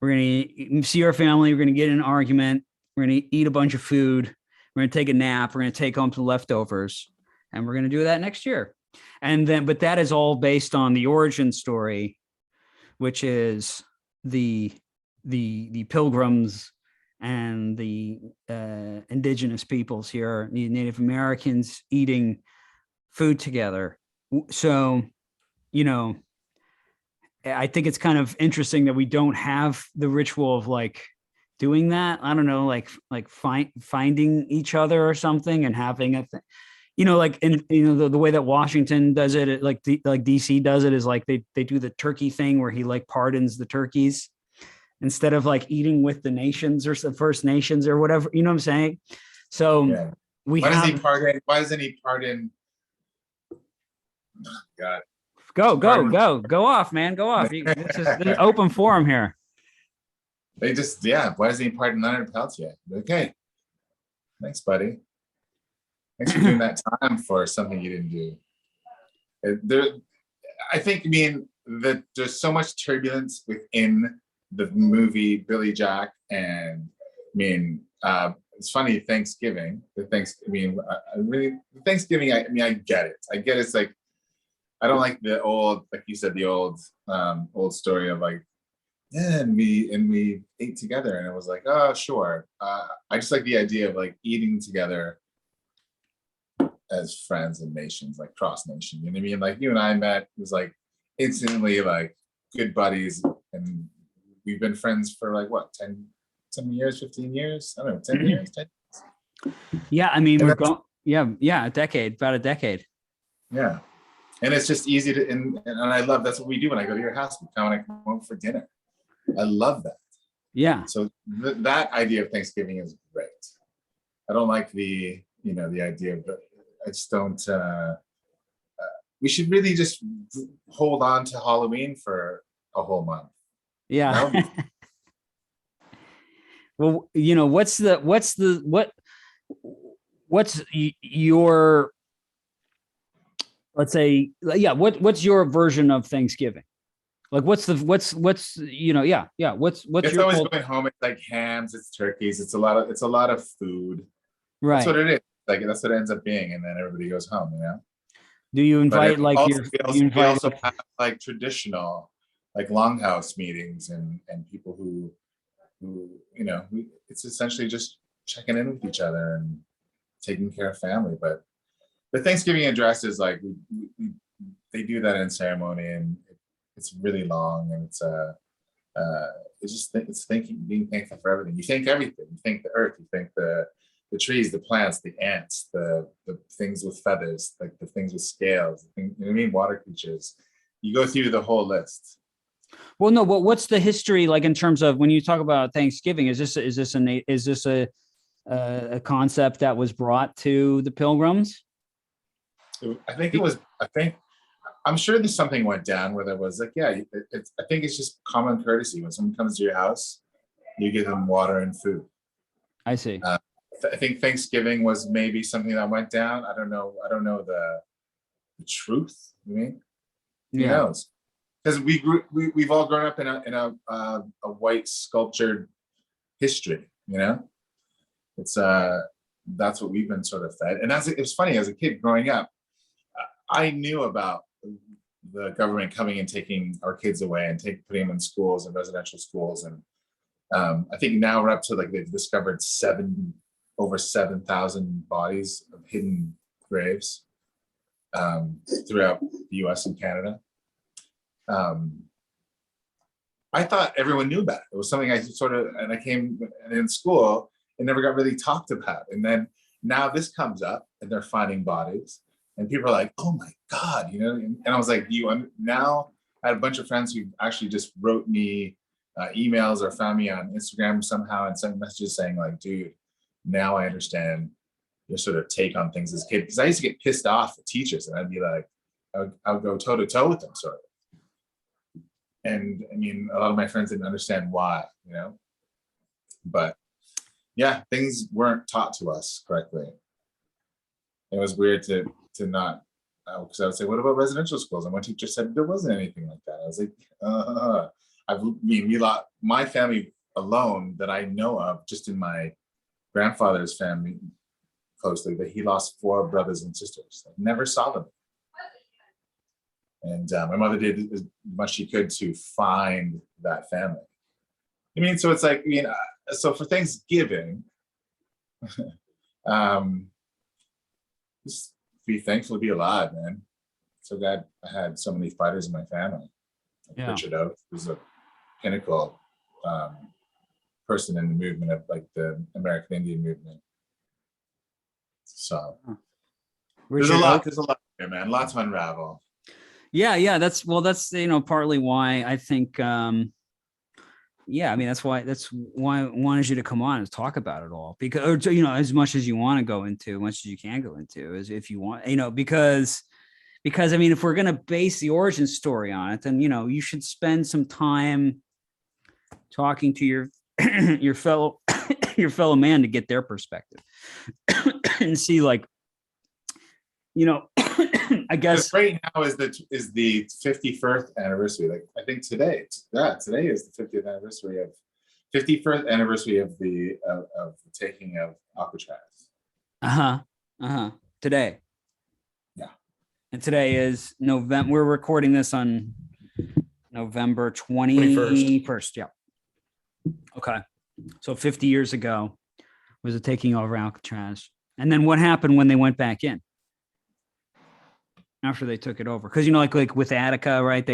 we're going to see our family, we're going to get in an argument, we're going to eat a bunch of food, we're going to take a nap, we're going to take home some leftovers, and we're going to do that next year. And then, but that is all based on the origin story, which is the Pilgrims and the indigenous peoples here, the Native Americans, eating food together. So, I think it's kind of interesting that we don't have the ritual of like doing that. I don't know, like finding each other or something and having a like, in the way that Washington does it, like DC does it, is like they do the turkey thing where he like pardons the turkeys instead of like eating with the nations or the First Nations or whatever. You know what I'm saying? So why doesn't he pardon? God. Go off, man. Go off. This is an open forum here. They just, why doesn't he pardon Leonard Peltier? Okay. Thanks, buddy. Thanks for doing that time for something you didn't do. I think, that there's so much turbulence within the movie Billy Jack, and it's funny, Thanksgiving. Thanksgiving. I get it. It's like, I don't like the old, like you said, the old story of like, and we ate together, and it was like, oh, sure. I just like the idea of like eating together as friends and nations, like cross nation. You know what I mean? Like you and I met, it was like instantly like good buddies, and we've been friends for like what, 10 years, 15 years? I don't know, 10 years, 10 years. Yeah, we're going, a decade, about a decade. Yeah. And it's just easy to, and I love, that's what we do when I go to your house. We come and I come home for dinner. I love that. Yeah. So that idea of Thanksgiving is great. I don't like the idea of, I just don't, we should really just hold on to Halloween for a whole month. Yeah. Well, what's your, let's say, what's your version of Thanksgiving? Like, what's it's your always going home. It's like hams, it's turkeys, it's a lot of food. Right. That's what it is. Like, that's what it ends up being, and then everybody goes home, Do you invite we also have like traditional, like longhouse meetings and people who it's essentially just checking in with each other and taking care of family. But the Thanksgiving address is like, they do that in ceremony, and it's really long, and it's being thankful for everything. You thank everything. You thank the earth. You thank the trees, the plants, the ants, the things with feathers, like the things with scales. Water creatures. You go through the whole list. Well, no, but what's the history like in terms of when you talk about Thanksgiving? Is this a concept that was brought to the Pilgrims? I'm sure there's something went down where there was like, I think it's just common courtesy. When someone comes to your house, you give them water and food. I see. I think Thanksgiving was maybe something that went down. I don't know the truth. Who knows? Because we've all grown up in a white sculptured history. It's that's what we've been sort of fed. And it was funny, as a kid growing up, I knew about the government coming and taking our kids away and putting them in schools and residential schools, and I think now we're up to like they've discovered over 7,000 bodies of hidden graves throughout the U.S. and Canada. I thought everyone knew about it. It was something I came in school, it never got really talked about. And then now this comes up and they're finding bodies and people are like, oh my God, you know? And I was like, now I had a bunch of friends who actually just wrote me emails or found me on Instagram somehow and sent messages saying like, dude, now I understand your sort of take on things as a kid. Because I used to get pissed off at teachers and I'd be like, I would go toe to toe with them sort of. And I mean, a lot of my friends didn't understand why, you know, but yeah, things weren't taught to us correctly. It was weird to not, because I would say, what about residential schools? And one teacher said there wasn't anything like that. I was like, my family alone that I know of, just in my grandfather's family closely, that he lost 4 brothers and sisters. I never saw them. And my mother did as much she could to find that family. I mean, so it's like, so for Thanksgiving, just be thankful to be alive, man. So glad I had so many fighters in my family. Like Richard Oates was a pinnacle person in the movement of like the American Indian movement. So there's a lot there, man. Lots to unravel. Yeah, that's partly why I think that's why I wanted you to come on and talk about it all, because as much as you want to go into, as much as you can go into, is if you want, because I mean, if we're going to base the origin story on it, then you should spend some time talking to your fellow man to get their perspective and see, like, I guess right now is the 51st anniversary. Like I think today is the 51st anniversary of the taking of Alcatraz. Today. Yeah. And today is November. We're recording this on November 21st. Yeah. Okay. So 50 years ago was the taking over Alcatraz. And then what happened when they went back in? After they took it over, because like with Attica, right?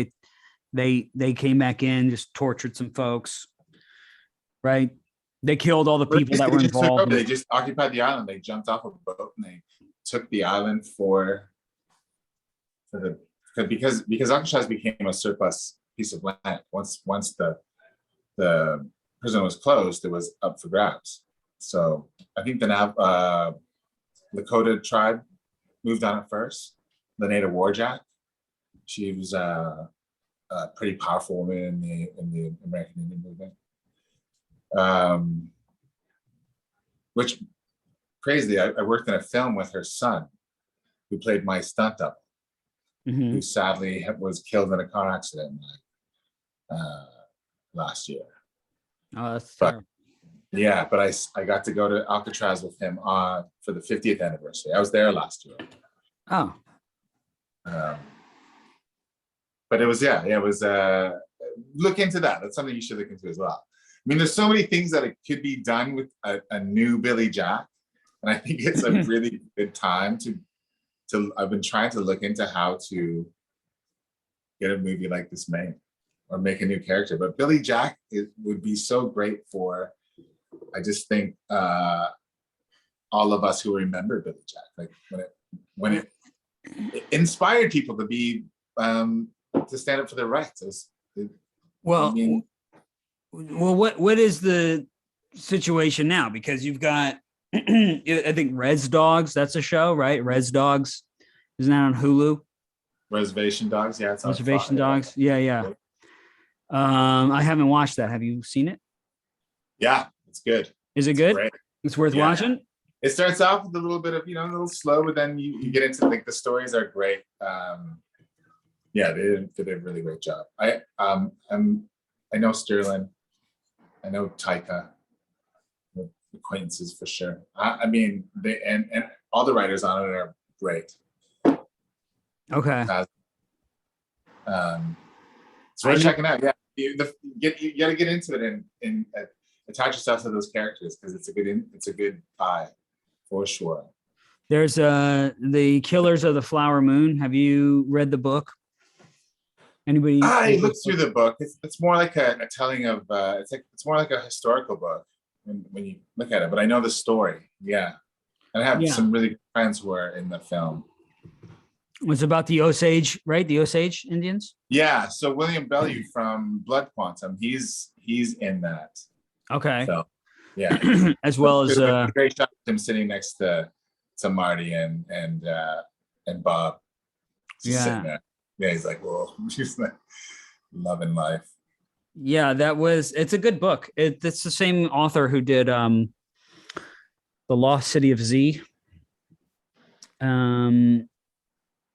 They came back in, just tortured some folks, right? They killed all the people that were involved. They just occupied the island. They jumped off a boat and they took the island because Alcatraz became a surplus piece of land. Once the prison was closed, it was up for grabs. So I think the Lakota tribe moved on it first. Lenata Warjack, she was a pretty powerful woman in the American Indian movement. Which, crazily, I worked in a film with her son, who played my stunt double, who sadly was killed in a car accident last year. Oh, that's terrible. Yeah, but I got to go to Alcatraz with him for the 50th anniversary. I was there last year. Oh. But it was look into that. That's something you should look into as well. I mean, there's so many things that it could be done with a new Billy Jack, and I think it's a really good time to I've been trying to look into how to get a movie like this made or make a new character. But Billy Jack would be so great for, I just think, all of us who remember Billy Jack, like when it inspired people to be to stand up for their rights. What is the situation now? Because you've got I think Red's Dogs, that's a show, right? Red's Dogs, isn't that on Hulu? Reservation Dogs, yeah. It's on Reservation Dogs, yeah. I haven't watched that. Have you seen it? Yeah, it's good. Is it good? Great. It's worth watching. It starts off with a little bit of, a little slow, but then you get into, like, the stories are great. They did a really great job. I know Sterling, I know Taika, acquaintances for sure. I mean, they and all the writers on it are great. Okay. So we're checking out. Yeah, you got to get into it, and attach yourself to those characters because it's a good pie for sure. There's the Killers of the Flower Moon. Have you read the book? Anybody? I looked through the book. It's more like a telling of it's more like a historical book when you look at it. But I know the story. Yeah, and I have some really good friends who are in the film. It was about the Osage, right? The Osage Indians. Yeah. So William Bellew from Blood Quantum, he's in that. Okay. So yeah, as well as a great shot of him sitting next to Marty and Bob. Just sitting there. Yeah, he's like, whoa, he's like loving life. Yeah, it's a good book. It's the same author who did The Lost City of Z.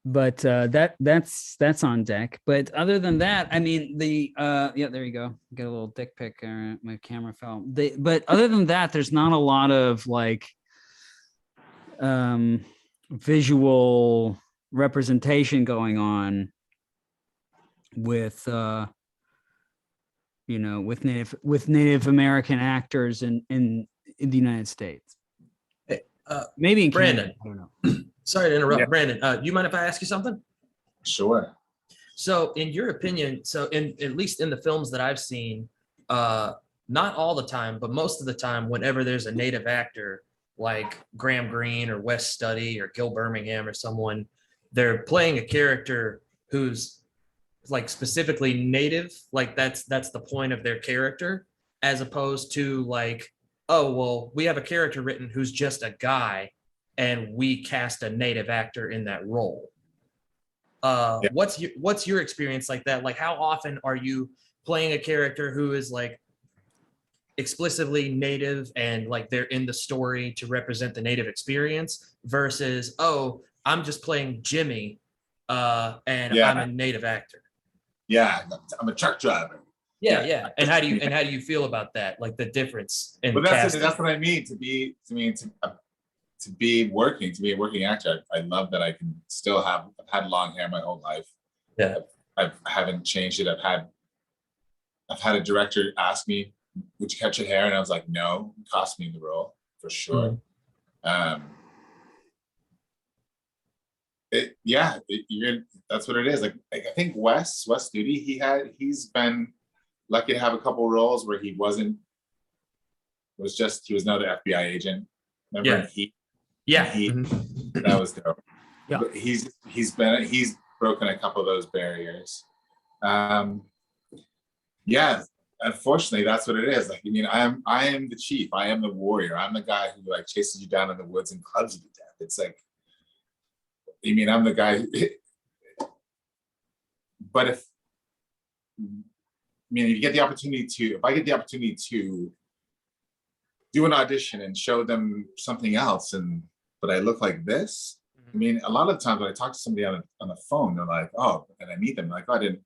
But that's on deck. But other than that, I mean, there you go. Get a little dick pic. My camera fell. But other than that, there's not a lot of like visual representation going on with with Native American actors in the United States. Maybe in Brandon. Canada, I don't know. Sorry to interrupt, Brandon. You mind if I ask you something? Sure. So, in your opinion, at least in the films that I've seen, not all the time, but most of the time, whenever there's a native actor like Graham Greene or Wes Studi or Gil Birmingham or someone, they're playing a character who's like specifically native, like that's the point of their character, as opposed to like, oh, well, we have a character written who's just a guy and we cast a native actor in that role. What's your experience like that? Like, how often are you playing a character who is like explicitly native and like they're in the story to represent the native experience versus, oh, I'm just playing Jimmy and I'm a native actor? Yeah, I'm a truck driver. Yeah. And how do you feel about that? Like the difference in that's what I mean. To be a working actor. I love that I can still I've had long hair my whole life. Yeah. I haven't changed it. I've had a director ask me, would you cut your hair? And I was like, no, it cost me the role for sure. Mm-hmm. That's what it is. Like I think Wes Studi, he's been lucky to have a couple roles where he was another FBI agent. Remember Heat? Yeah. Heat. Mm-hmm. That was dope. Yeah. But he's broken a couple of those barriers. Unfortunately, that's what it is. Like, I mean, I am the chief. I am the warrior. I'm the guy who like chases you down in the woods and clubs you to death. It's like, I'm the guy. But if I get the opportunity to do an audition and show them something else, but I look like this. I mean, a lot of the times when I talk to somebody on the phone, they're like, oh, and I meet them like, oh, I didn't,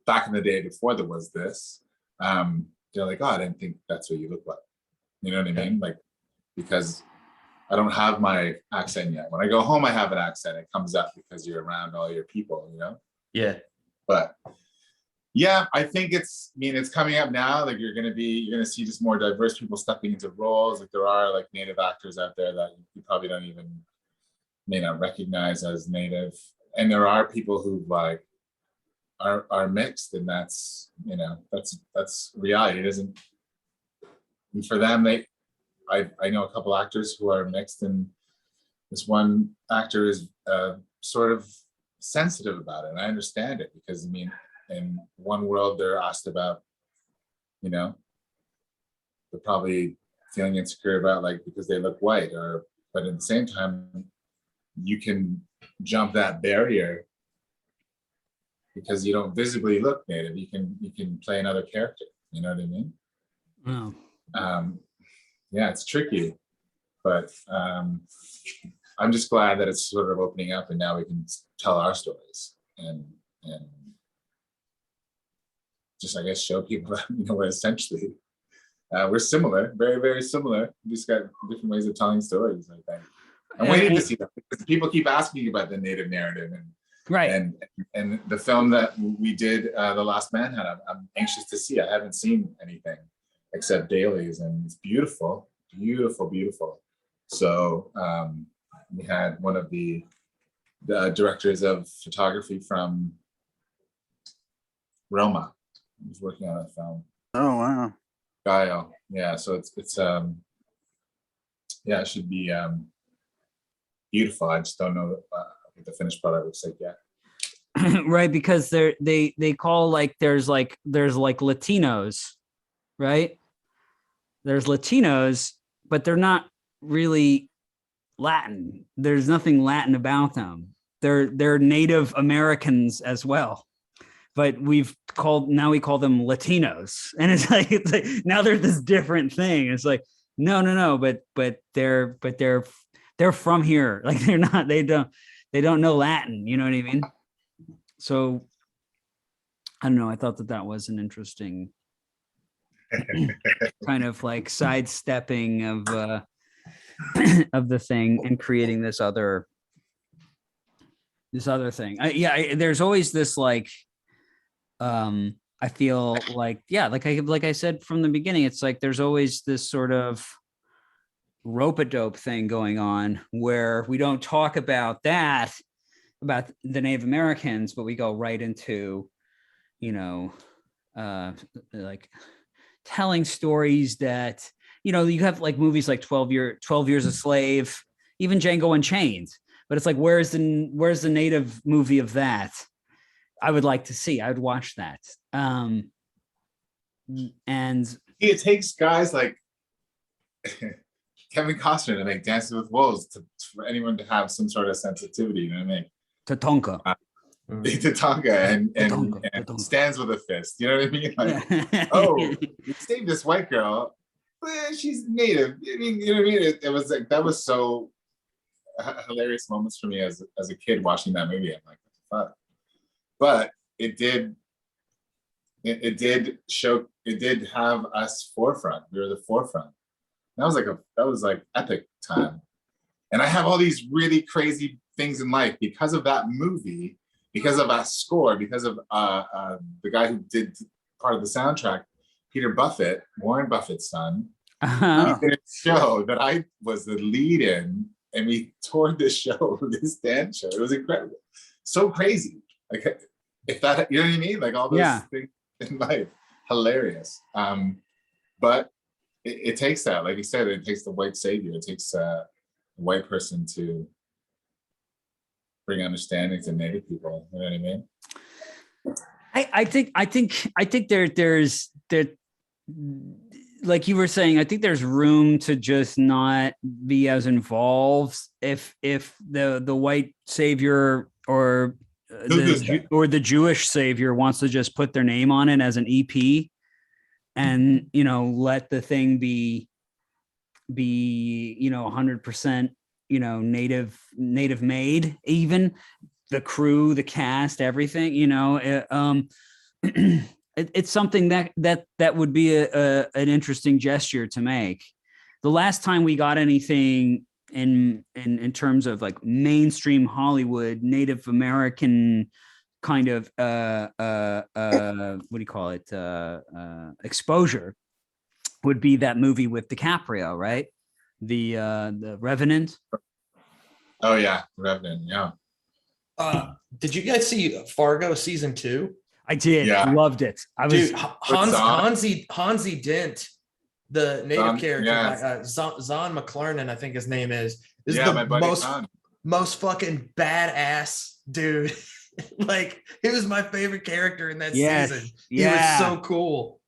back in the day before there was this, they're like, oh, I didn't think that's what you look like. You know what I mean? Like, because I don't have my accent yet. When I go home, I have an accent. It comes up because you're around all your people, Yeah. But yeah, I think it's coming up now. Like you're gonna see just more diverse people stepping into roles. Like there are like native actors out there that you probably may not recognize as native. And there are people who like are mixed, and that's reality. It isn't, and for them, I know a couple actors who are mixed, and this one actor is sort of sensitive about it, and I understand it because in one world they're asked about, they're probably feeling insecure about like because they look white, but at the same time you can jump that barrier because you don't visibly look native. You can play another character. You know what I mean? Wow. Yeah, it's tricky, but I'm just glad that it's sort of opening up, and now we can tell our stories and just, I guess, show people that essentially we're similar, very, very similar. We just got different ways of telling stories. I think I'm waiting to see that because people keep asking about the native narrative and the film that we did, The Last Manhunt. I'm anxious to see. I haven't seen anything. accept dailies, and it's beautiful, beautiful, beautiful. So we had one of the directors of photography from Roma. He was working on that film. Oh wow. Gaio. Yeah, so it's yeah, it should be beautiful. I just don't know what the finished product looks like yet. Right, because they call like there's like Latinos, right? There's Latinos, but they're not really Latin. There's nothing Latin about them. They're Native Americans as well, but we call them Latinos, and it's like now they're this different thing. It's like no, but they're from here. Like they don't know Latin. You know what I mean? So I don't know. I thought that was an interesting kind of like sidestepping of the thing and creating this other thing. There's always this like I feel like like I said from the beginning, it's like there's always this sort of rope-a-dope thing going on where we don't talk about the Native Americans, but we go right into, like telling stories that, you have like movies like 12 Years a Slave, even Django Unchained, but it's like, where's the Native movie of that? I would like to see, I would watch that. And it takes guys like Kevin Costner to make Dances with Wolves for anyone to have some sort of sensitivity, you know what I mean? Tatonka. Tatonka and stands with a fist, you know what I mean? Like, oh, you saved this white girl, well, she's Native. I mean, you know what I mean? It was like, that was so hilarious moments for me as a kid watching that movie. I'm like, what the fuck? But it did have us forefront. We were the forefront. That was like epic time. And I have all these really crazy things in life because of that movie, because of that score, because of the guy who did part of the soundtrack, Peter Buffett, Warren Buffett's son. Uh-huh. He did a show that I was the lead in, and we toured this show, this dance show. It was incredible. So crazy. Like, if that, you know what I mean? Like all those things in life. Hilarious. But it takes that, like you said, it takes the white savior. It takes a white person to bring understanding to Native people. You know what I mean? I think there's like you were saying, I think there's room to just not be as involved if the white savior or the Jewish savior wants to just put their name on it as an EP and let the thing be 100% native made, even the crew, the cast, everything, it's something that would be an interesting gesture to make. The last time we got anything in terms of like mainstream Hollywood Native American kind of what do you call it, exposure would be that movie with DiCaprio, right? The Revenant. Oh yeah, Revenant. Yeah. Did you guys see Fargo season 2? I did. Yeah. Loved it. Hansi Dent, the native character, yeah. Zahn McClarnon, I think his name is the most fucking badass dude. Like, he was my favorite character in that season. He was so cool.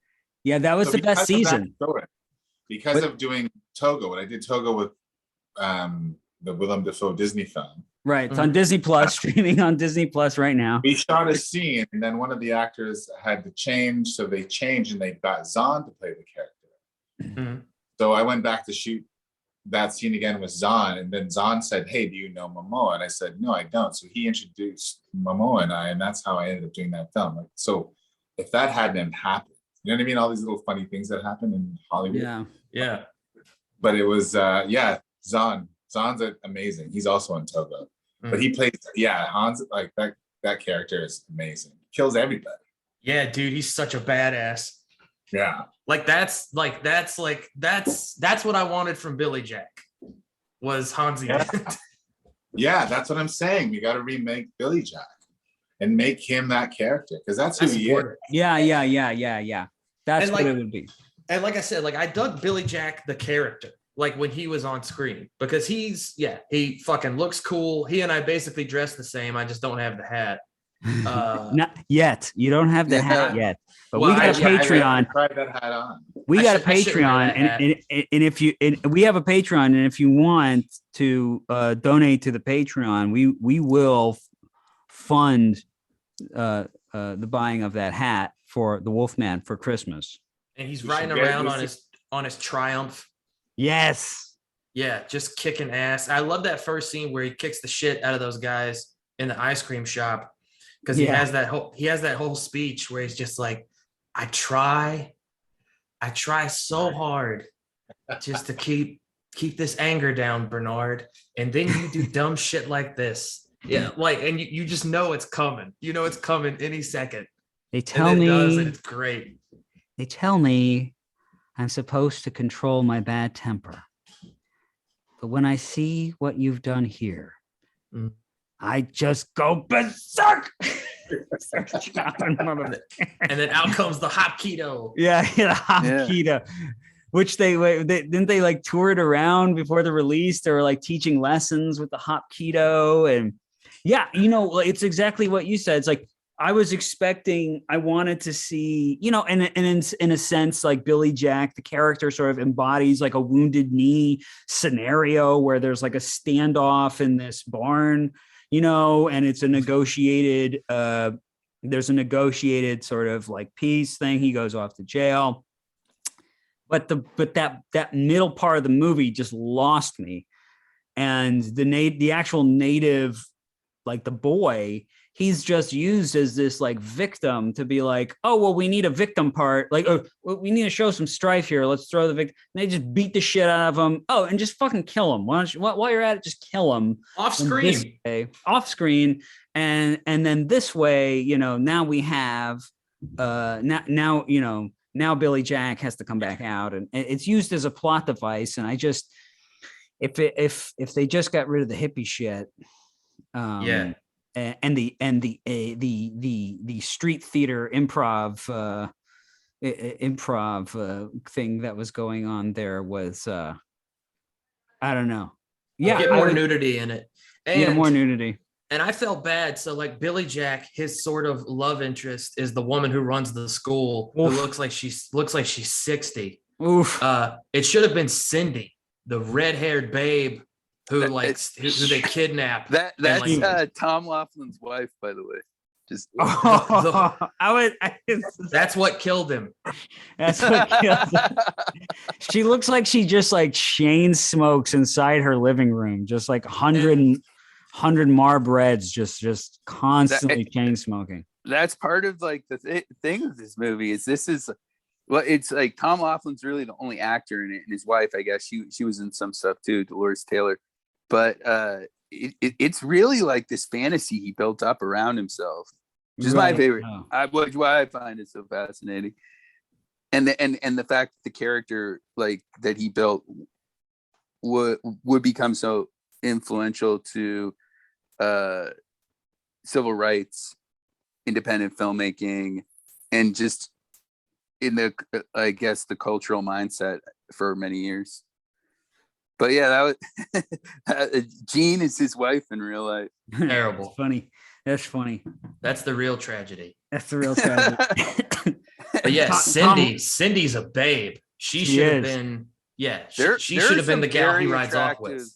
Yeah, that was the best season. Because of doing Togo, when I did Togo with the Willem Dafoe Disney film. Right, it's on Disney Plus, streaming on Disney Plus right now. We shot a scene, and then one of the actors had to change, so they changed, and they got Zahn to play the character. Mm-hmm. So I went back to shoot that scene again with Zahn, and then Zahn said, "Hey, do you know Momoa?" And I said, "No, I don't." So he introduced Momoa and I, and that's how I ended up doing that film. Like, so if that hadn't happened, you know what I mean? All these little funny things that happen in Hollywood. Yeah. But it was, Zahn. Zahn's amazing. He's on Togo. But he plays, Hans, like that character is amazing. Kills everybody. Yeah, dude, he's such a badass. Yeah. That's what I wanted from Billy Jack was Hansi. Yeah, that's what I'm saying. We got to remake Billy Jack and make him that character because that's who he is. Yeah. That's what it would be. And like I said, like I dug Billy Jack the character, like when he was on screen, because he fucking looks cool. He and I basically dress the same. I just don't have the hat. Not yet. You don't have the hat yet, but Well, we got a Patreon. Try that hat on. We got a Patreon, and if you have a Patreon, and if you want to donate to the Patreon, we will fund the buying of that hat for the Wolfman for Christmas. And he's riding around on his Triumph. Yes. Yeah, just kicking ass. I love that first scene where he kicks the shit out of those guys in the ice cream shop, because he has that whole speech where he's just like, I try so hard just to keep this anger down, Bernard, and then you do dumb shit like this. Yeah, like, and you just know it's coming. You know it's coming any second. They tell me and it's great. They tell me I'm supposed to control my bad temper. But when I see what you've done here, I just go berserk. And then out comes the hop keto. Yeah, the hop keto. Which they didn't they like tour it around before the release? They were like teaching lessons with the hop keto. And yeah, it's exactly what you said. It's like I wanted to see, and in a sense, like Billy Jack, the character sort of embodies like a Wounded Knee scenario where there's like a standoff in this barn, and it's a negotiated, there's a negotiated sort of like peace thing. He goes off to jail. But that middle part of the movie just lost me. And the actual native, like the boy, he's just used as this like victim to be like, oh, well, we need a victim part. Like, oh, well, we need to show some strife here. Let's throw the victim. And they just beat the shit out of him. Oh, and just fucking kill him. While you're at it, just kill him. Off screen. And then this way, now we have, now Billy Jack has to come back out, and it's used as a plot device. And I just, if they just got rid of the hippie shit, and the street theater improv thing that was going on there was I don't know. Yeah, get more nudity in it. And more nudity. And I felt bad. So like Billy Jack, his sort of love interest is the woman who runs the school, who looks like she's 60. Oof. It should have been Cindy, the red-haired babe who they kidnap. That's Tom Laughlin's wife, by the way. Just that's what killed him. That's what killed him. She looks like she just like chain smokes inside her living room, just like 100 Marb Reds, just constantly chain smoking. That's part of like the thing with this movie is it's like Tom Laughlin's really the only actor in it, and his wife, I guess she was in some stuff too, Dolores Taylor. But it's really like this fantasy he built up around himself, which is my favorite. Why I find it so fascinating, and the fact that the character like that he built would become so influential to civil rights, independent filmmaking, and just in the the cultural mindset for many years. But yeah, that was Jean is his wife in real life. Terrible. That's funny. That's the real tragedy. That's the real tragedy. But yeah, Cindy's a babe. She should have been. Yeah, she should have been the gal he rides off with.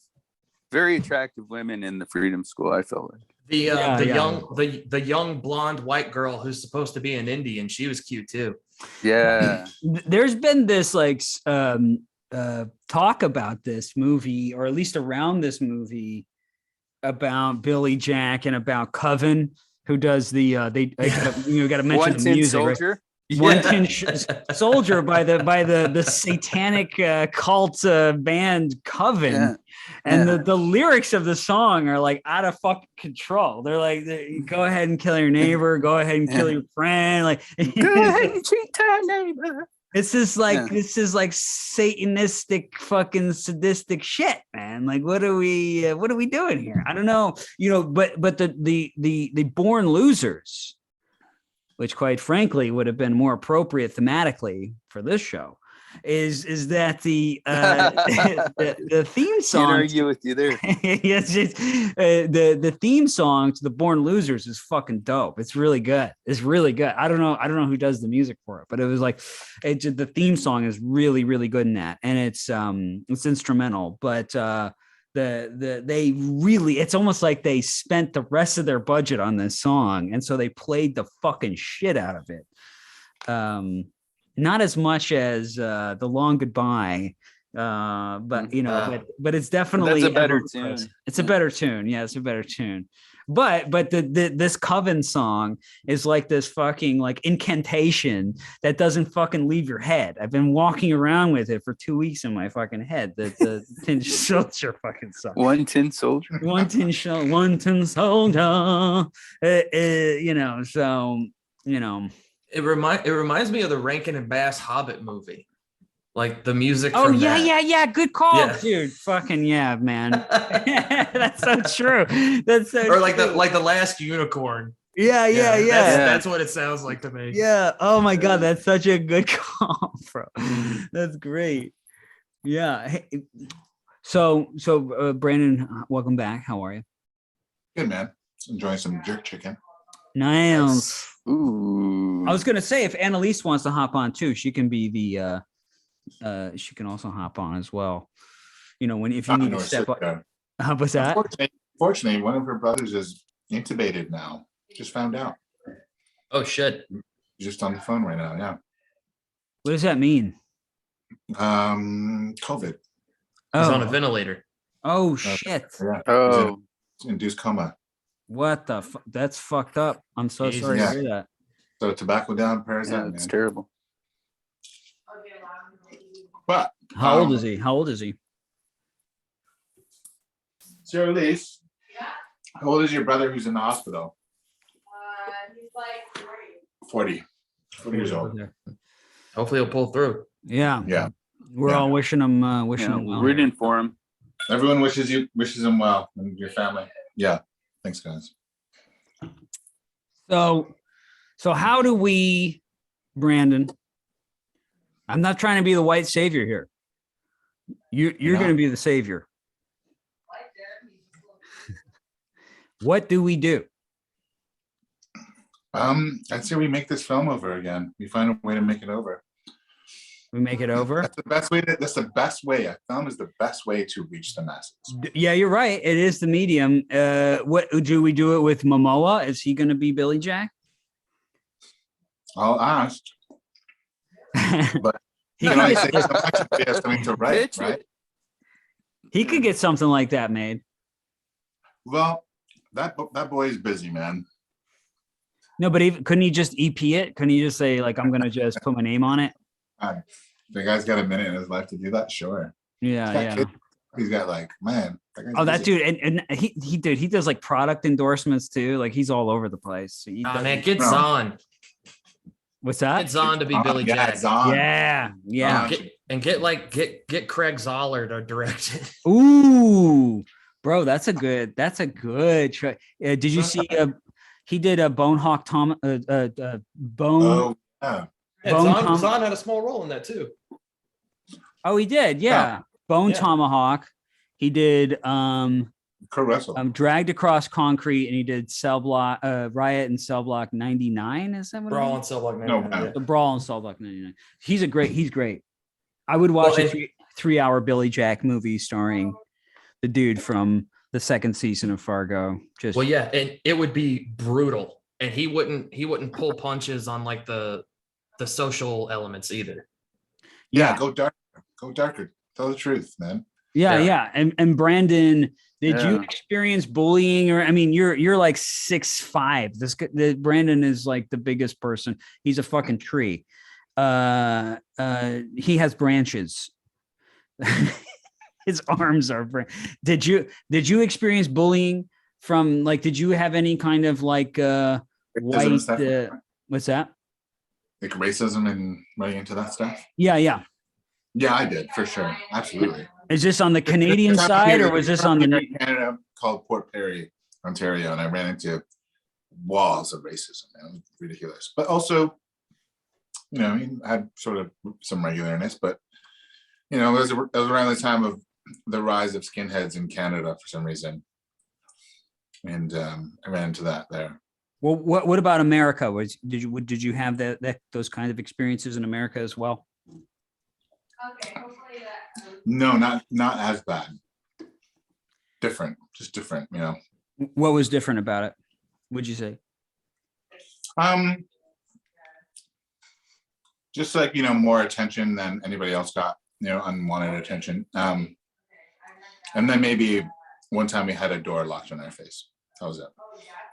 Very attractive women in the Freedom School, I felt like. The young blonde white girl who's supposed to be an Indian, she was cute too. Yeah. There's been this like talk about this movie, or at least around this movie, about Billy Jack and about Coven, who does the got to mention the music. Soldier. Right? One Tin Soldier by the satanic cult band Coven. Yeah. And the lyrics of the song are like out of fucking control. They're like, go ahead and kill your neighbor, go ahead and kill your friend, like go ahead and treat your neighbor. It's just like Yeah. this is like satanistic fucking sadistic shit, man. Like what are we doing here? I don't know. But the Born Losers, which quite frankly would have been more appropriate thematically for this show, is that the theme Can't song. argue with you there. Yes, the theme song to the Born Losers is fucking dope. It's really good. It's really good. I don't know who does the music for it, but it was like the theme song is really, really good in that, and it's instrumental. But they really, it's almost like they spent the rest of their budget on this song, and so they played the fucking shit out of it. Not as much as the Long Goodbye, but but it's definitely That's a better tune. It's a better tune. Yeah, it's a better tune. But this Coven song is like this fucking like incantation that doesn't fucking leave your head. I've been walking around with it for 2 weeks in my fucking head. The Tin Soldier fucking song. One tin soldier. One tin soldier. So It reminds me of the Rankin and Bass Hobbit movie, like the music. Oh from yeah, that. yeah. Good call, Yeah. dude. Fucking yeah, man. That's so true. That's so Or like true. the Last Unicorn. Yeah. That's what it sounds like to me. Yeah. Oh my god, that's such a good call, bro. That's great. Yeah. Hey, so Brandon, welcome back. How are you? Good, man. Enjoying some jerk chicken. Nice. Ooh. I was gonna say if Annalise wants to hop on too, she can be the she can also hop on as well. If you need to step up. How was that? Unfortunately, one of her brothers is intubated now. Just found out. Oh shit. He's just on the phone right now. Yeah. What does that mean? COVID. He's on a ventilator. Oh shit. Yeah. Oh. He's in induced coma. What the that's fucked up. I'm so sorry to hear that. So tobacco down, prayers Yeah, out, it's man. terrible. But How old is he? How old is he? Sarah Elise, how old is your brother who's in the hospital? He's like 40 years old. Hopefully he'll pull through. Yeah. Yeah. We're all wishing him him well. Rooting for him. Everyone wishes him well and your family. Yeah. Thanks, guys. So how do we, Brandon? I'm not trying to be the white savior here. You're going to be the savior. What do we do? I'd say we make this film over again. We find a way to make it over. We make it over. That's the best way. That's the best way. A film is the best way to reach the masses. Yeah, you're right. It is the medium. What do we do it with Momoa? Is he going to be Billy Jack? I'll ask. But He you could know, I get- think somebody has something to write, right? He could get something like that made. Well, that boy is busy, man. No, but couldn't he just EP it? Couldn't he just say like, I'm going to just put my name on it? The guy's got a minute in his life to do that. Sure. Yeah. He's got like, man. That dude, and he does like product endorsements too. Like he's all over the place. He Oh does- man, get Zahn. What's that? Get Zahn to be Billy Yeah, Jack. it's on. Yeah. Get Craig Zoller to direct it. Ooh, bro, that's a good. Did you see? He did a Bonehawk Tom. Bone. Oh, yeah. Zahn had a small role in that too. Oh, he did. Yeah, Bone Tomahawk. He did Kurt Russell. Dragged Across Concrete, and he did Cell Block Riot and Cell Block 99. Is that what? Brawl and Cell Block 99. The Brawl and Cell Block 99. He's great. I would watch a 3-hour Billy Jack movie starring the dude from the second season of Fargo. And it would be brutal, and he wouldn't pull punches on like the social elements either. Yeah, go darker. Tell the truth, man. Yeah. And Brandon, did you experience bullying? Or I mean, you're like 6'5". Brandon is like the biggest person. He's a fucking tree. He has branches. His arms are. Did you experience bullying from like? Did you have any kind of like white? What's that? like racism and running into that stuff? Yeah, yeah. Yeah, I did for sure. Absolutely. Is this on the Canadian There's a town side, here- or was this there's a on town the? here in Canada called Port Perry, Ontario, and I ran into walls of racism. And it was ridiculous. But also, you know, I mean, I had sort of some regularness, but you know, it was around the time of the rise of skinheads in Canada for some reason, and I ran into that there. Well, what about America? Did you have those kind of experiences in America as well? Okay, hopefully that. No, not as bad. Different, just different, you know. What was different about it? Would you say? Just like, you know, more attention than anybody else got, you know, unwanted attention. And then maybe one time we had a door locked on our face. That was it.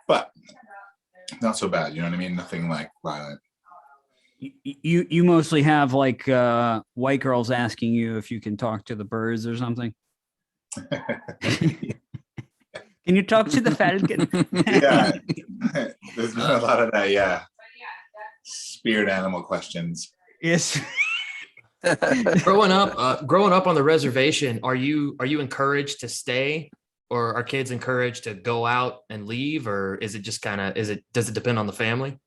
But not so bad, you know what I mean? Nothing like violent. You mostly have like white girls asking you if you can talk to the birds or something. Can you talk to the falcon? Yeah, there's been a lot of that. Yeah, spirit animal questions. Yes. growing up on the reservation, are you encouraged to stay, or are kids encouraged to go out and leave, or is it just does it depend on the family?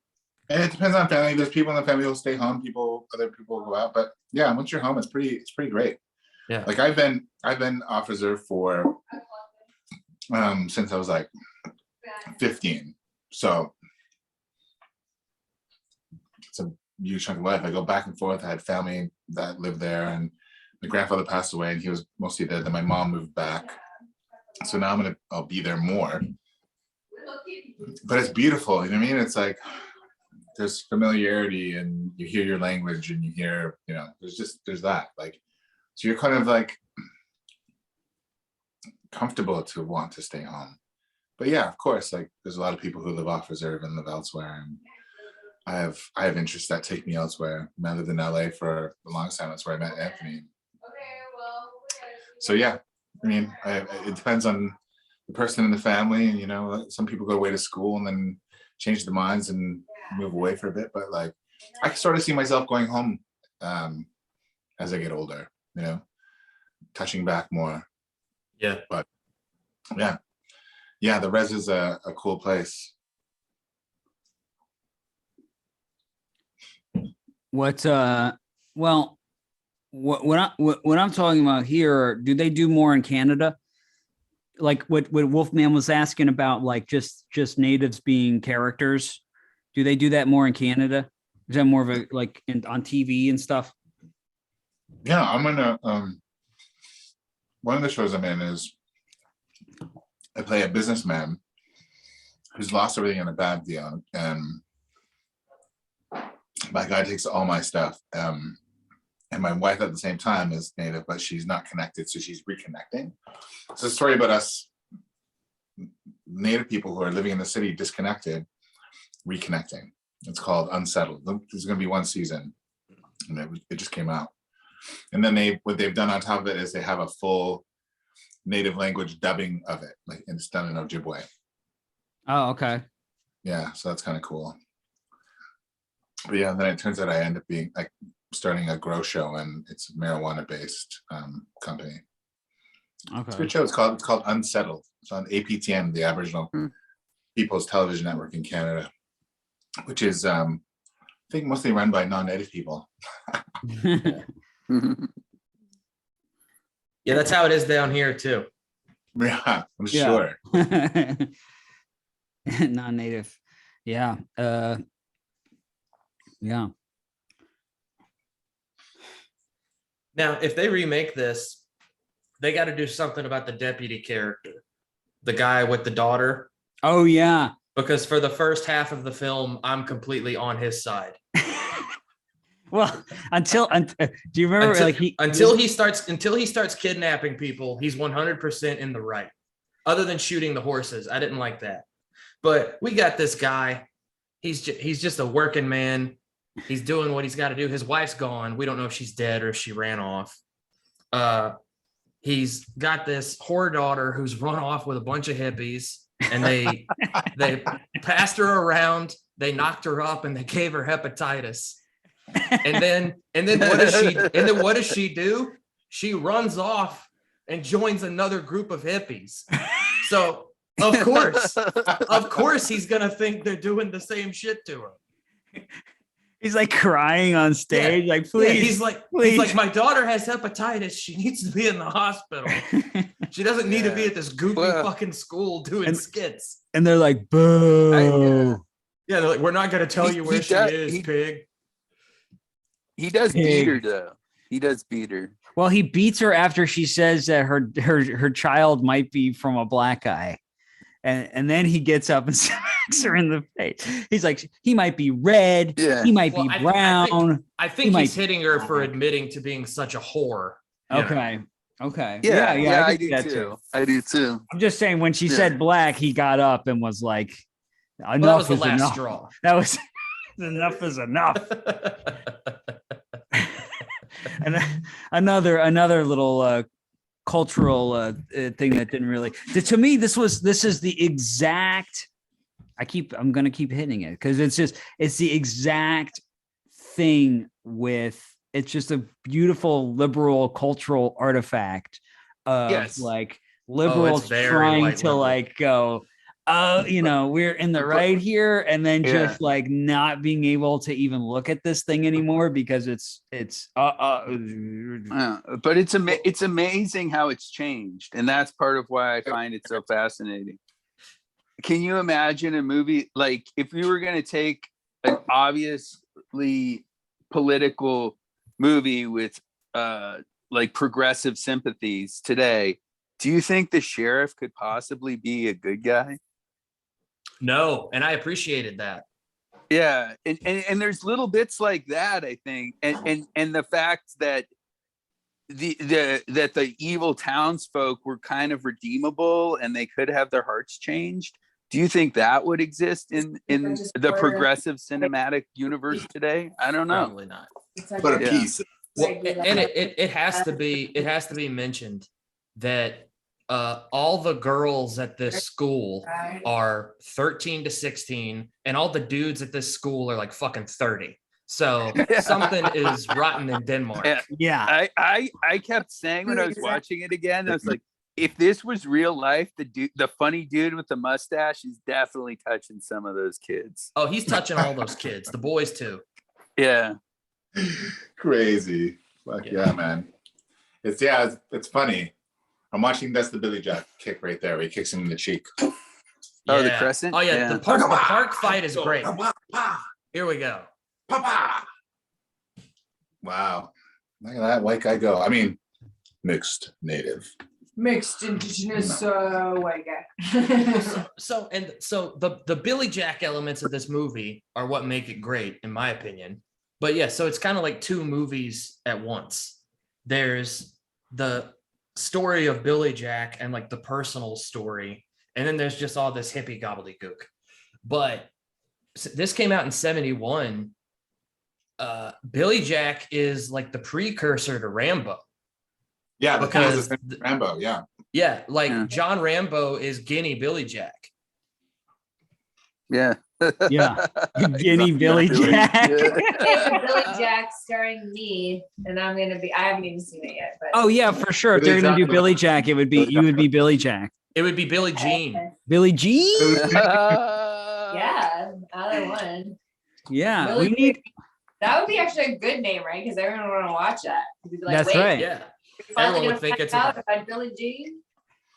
And it depends on family. There's people in the family who'll stay home. Other people go out. But yeah, once you're home, it's pretty great. Yeah. Like I've been off reserve for since I was like 15. So it's a huge chunk of life. I go back and forth. I had family that lived there, and my grandfather passed away, and he was mostly dead. Then my mom moved back. So now I'll be there more. But it's beautiful, you know what I mean? It's like there's familiarity, and you hear your language, and you hear, you know, there's that. Like, so you're kind of like comfortable to want to stay home. But yeah, of course, like there's a lot of people who live off reserve and live elsewhere, and I have interests that take me elsewhere. I lived in LA for the longest time. That's where I met Anthony. So yeah, I mean, it depends on the person in the family, and you know, some people go away to school and then change their minds and move away for a bit. But like, I can sort of see myself going home as I get older. You know, touching back more. Yeah. But yeah, the res is a cool place. What I'm talking about here, do they do more in Canada? Like what Wolfman was asking about, like just natives being characters. Do they do that more in Canada? Is that more of a like on TV and stuff? Yeah, I'm gonna one of the shows I'm in is I play a businessman who's lost everything in a bad deal, and my guy takes all my stuff. And my wife at the same time is native, but she's not connected, so she's reconnecting. It's a story about us native people who are living in the city, disconnected, reconnecting. It's called Unsettled. There's going to be one season, and it just came out. And then what they've done on top of it is they have a full native language dubbing of it, like, and it's done in Ojibwe. Oh, okay. Yeah, so that's kind of cool. But yeah, then it turns out I end up being like starting a grow show, and it's a marijuana-based company. Okay. It's a good show. It's called Unsettled. It's on APTN, the Aboriginal People's Television Network in Canada, which is I think mostly run by non-native people. Yeah, that's how it is down here too. Yeah, I'm sure. Non-native. Yeah. Yeah. Now, if they remake this, they got to do something about the deputy character, the guy with the daughter. Oh yeah. Because for the first half of the film, I'm completely on his side. Well, do you remember until he starts kidnapping people, he's 100% in the right. Other than shooting the horses, I didn't like that. But we got this guy. He's just a working man. He's doing what he's got to do. His wife's gone. We don't know if she's dead or if she ran off. He's got this whore daughter who's run off with a bunch of hippies, and they passed her around. They knocked her up, and they gave her hepatitis. And then what does she do? She runs off and joins another group of hippies. So of course he's gonna think they're doing the same shit to her. He's like crying on stage, like, please. Yeah, he's like, my daughter has hepatitis. She needs to be in the hospital. She doesn't need to be at this goofy fucking school doing skits. And they're like, boo. Yeah, they're like, we're not gonna tell you where she is, pig. He does beat her though. He does beat her. Well, he beats her after she says that her child might be from a black guy. And then he gets up and smacks her in the face. He's like, he might be red. Yeah. He might be brown. I think he's hitting her for admitting to being such a whore. Okay. Know? Okay. Yeah, I do too. I do too. I'm just saying, when she said black, he got up and was like, enough that was the is last enough. straw. That was enough is enough. And another little cultural thing that didn't really, to me, this is the exact, I'm going to keep hitting it because it's the exact thing with, it's just a beautiful liberal cultural artifact of like liberals trying to like go, we're in the right here, and then just like not being able to even look at this thing anymore because but it's amazing how it's changed, and that's part of why I find it so fascinating. Can you imagine a movie like, if we were going to take an obviously political movie with like progressive sympathies today, do you think the sheriff could possibly be a good guy? No, and I appreciated that. Yeah, and there's little bits like that, I think, and the fact that the evil townsfolk were kind of redeemable and they could have their hearts changed. Do you think that would exist in the progressive cinematic universe today? I don't know. Probably not. But a piece. Well, and it has to be mentioned that all the girls at this school are 13 to 16, and all the dudes at this school are like fucking 30. So something is rotten in Denmark. Yeah. I kept saying when I was watching it again, I was like, if this was real life, the funny dude with the mustache is definitely touching some of those kids. Oh, he's touching all those kids, the boys too. Yeah. Crazy. Fuck yeah, man. It's funny. I'm watching, that's the Billy Jack kick right there. Where he kicks him in the cheek. Oh, the crescent? Oh yeah. The park fight is great. Here we go. Wow. Look at that white guy go. I mean, mixed native. Mixed indigenous white guy. so the Billy Jack elements of this movie are what make it great, in my opinion. But yeah, so it's kind of like two movies at once. There's the story of Billy Jack and like the personal story, and then there's just all this hippie gobbledygook. But this came out in 1971. Billy Jack is like the precursor to Rambo. Yeah, because Rambo, yeah. Yeah, like John Rambo is Guinea Billy Jack. Yeah. Yeah. Guinea Billy Jack. It's Billy Jack starring me, and I haven't even seen it yet. But oh yeah, for sure. If they're gonna do Billy Jack, you would be Billy Jack. It would be Billie Jean. Billie Jean? Yeah, either one. Yeah, Billy, that would be actually a good name, right? Because everyone would want to watch that. Like, that's right. Yeah. Everyone would think it's about Billie Jean.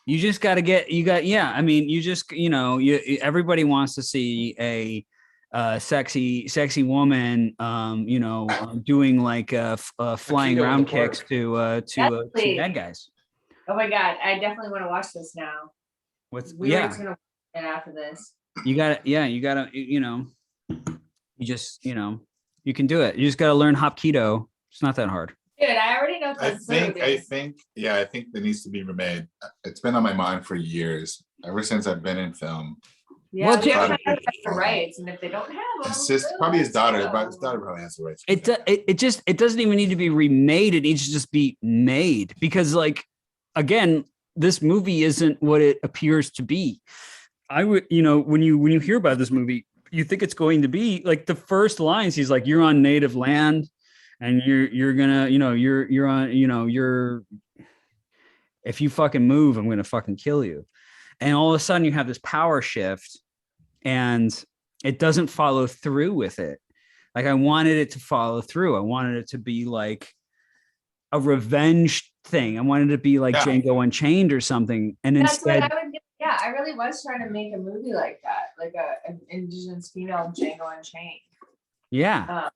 You just got to I mean, you just, everybody wants to see a sexy woman, doing like flying round kicks to bad guys. Oh my God. I definitely want to watch this now. We're just going to watch it after this. You got to, you can do it. You just got to learn Hapkido. It's not that hard. Dude, I already know. I think there needs to be remade. It's been on my mind for years, ever since I've been in film. Yeah, well, they have the rights, and if they don't have them, it's just probably his daughter. But his daughter probably has the rights. It doesn't even need to be remade. It needs to just be made, because, like, again, this movie isn't what it appears to be. I would, when you hear about this movie, you think it's going to be like the first lines. He's like, "You're on native land, and you're gonna, you're on, you're if you fucking move, I'm gonna fucking kill you." And all of a sudden, you have this power shift, and it doesn't follow through with it. Like I wanted it to follow through. I wanted it to be like a revenge thing. I wanted it to be like Django Unchained or something. And That's instead, what I would. Yeah, I really was trying to make a movie like that, like an indigenous female Django Unchained. Yeah.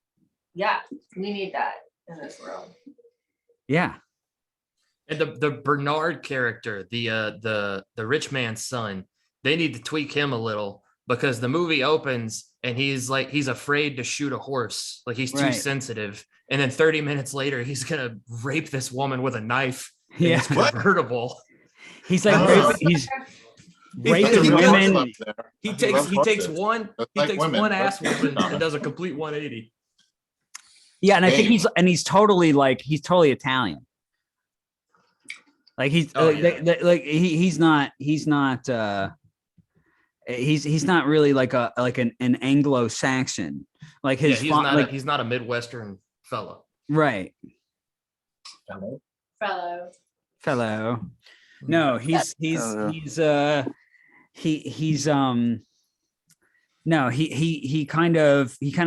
Yeah, we need that in this world. Yeah. And the Bernard character, the rich man's son, they need to tweak him a little because the movie opens and he's afraid to shoot a horse, like he's too sensitive. And then 30 minutes later, he's gonna rape this woman with a knife in his convertible. He's like he's raping women. He takes one ass woman and does a complete 180. Yeah, and I think he's totally Italian. Like he's he's not really like an Anglo-Saxon. Like he's not a Midwestern fellow. Right. Fellow. No, he kind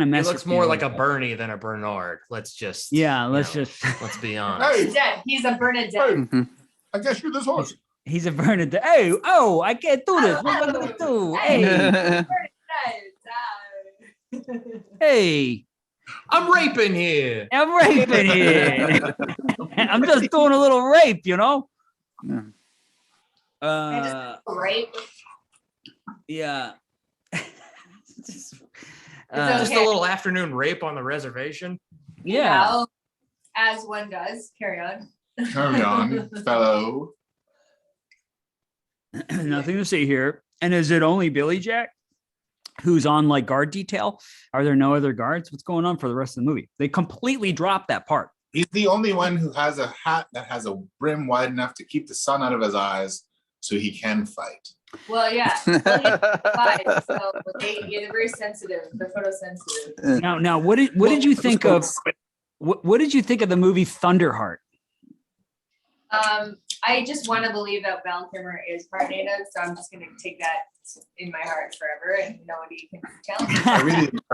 of messes. He looks more like a Bernie than a Bernard. Let's be honest. He's dead. He's a Bernadette. I guess you're this horse. He's a Bernadette. Hey, I can't do this. What am I gonna do? Hey. Hey. I'm raping here. I'm just doing a little rape, Rape. Yeah. Just a little afternoon rape on the reservation. Yeah. As one does. Carry on. Carry on, fellow. Nothing to see here. And is it only Billy Jack who's on like guard detail? Are there no other guards? What's going on for the rest of the movie? They completely dropped that part. He's the only one who has a hat that has a brim wide enough to keep the sun out of his eyes so he can fight. Well, yeah. So they're very sensitive. They're photosensitive. Now, what did you think of what did you think of the movie Thunderheart? I just want to believe that Val Kilmer is part native, so I'm just going to take that in my heart forever, and nobody can tell me. I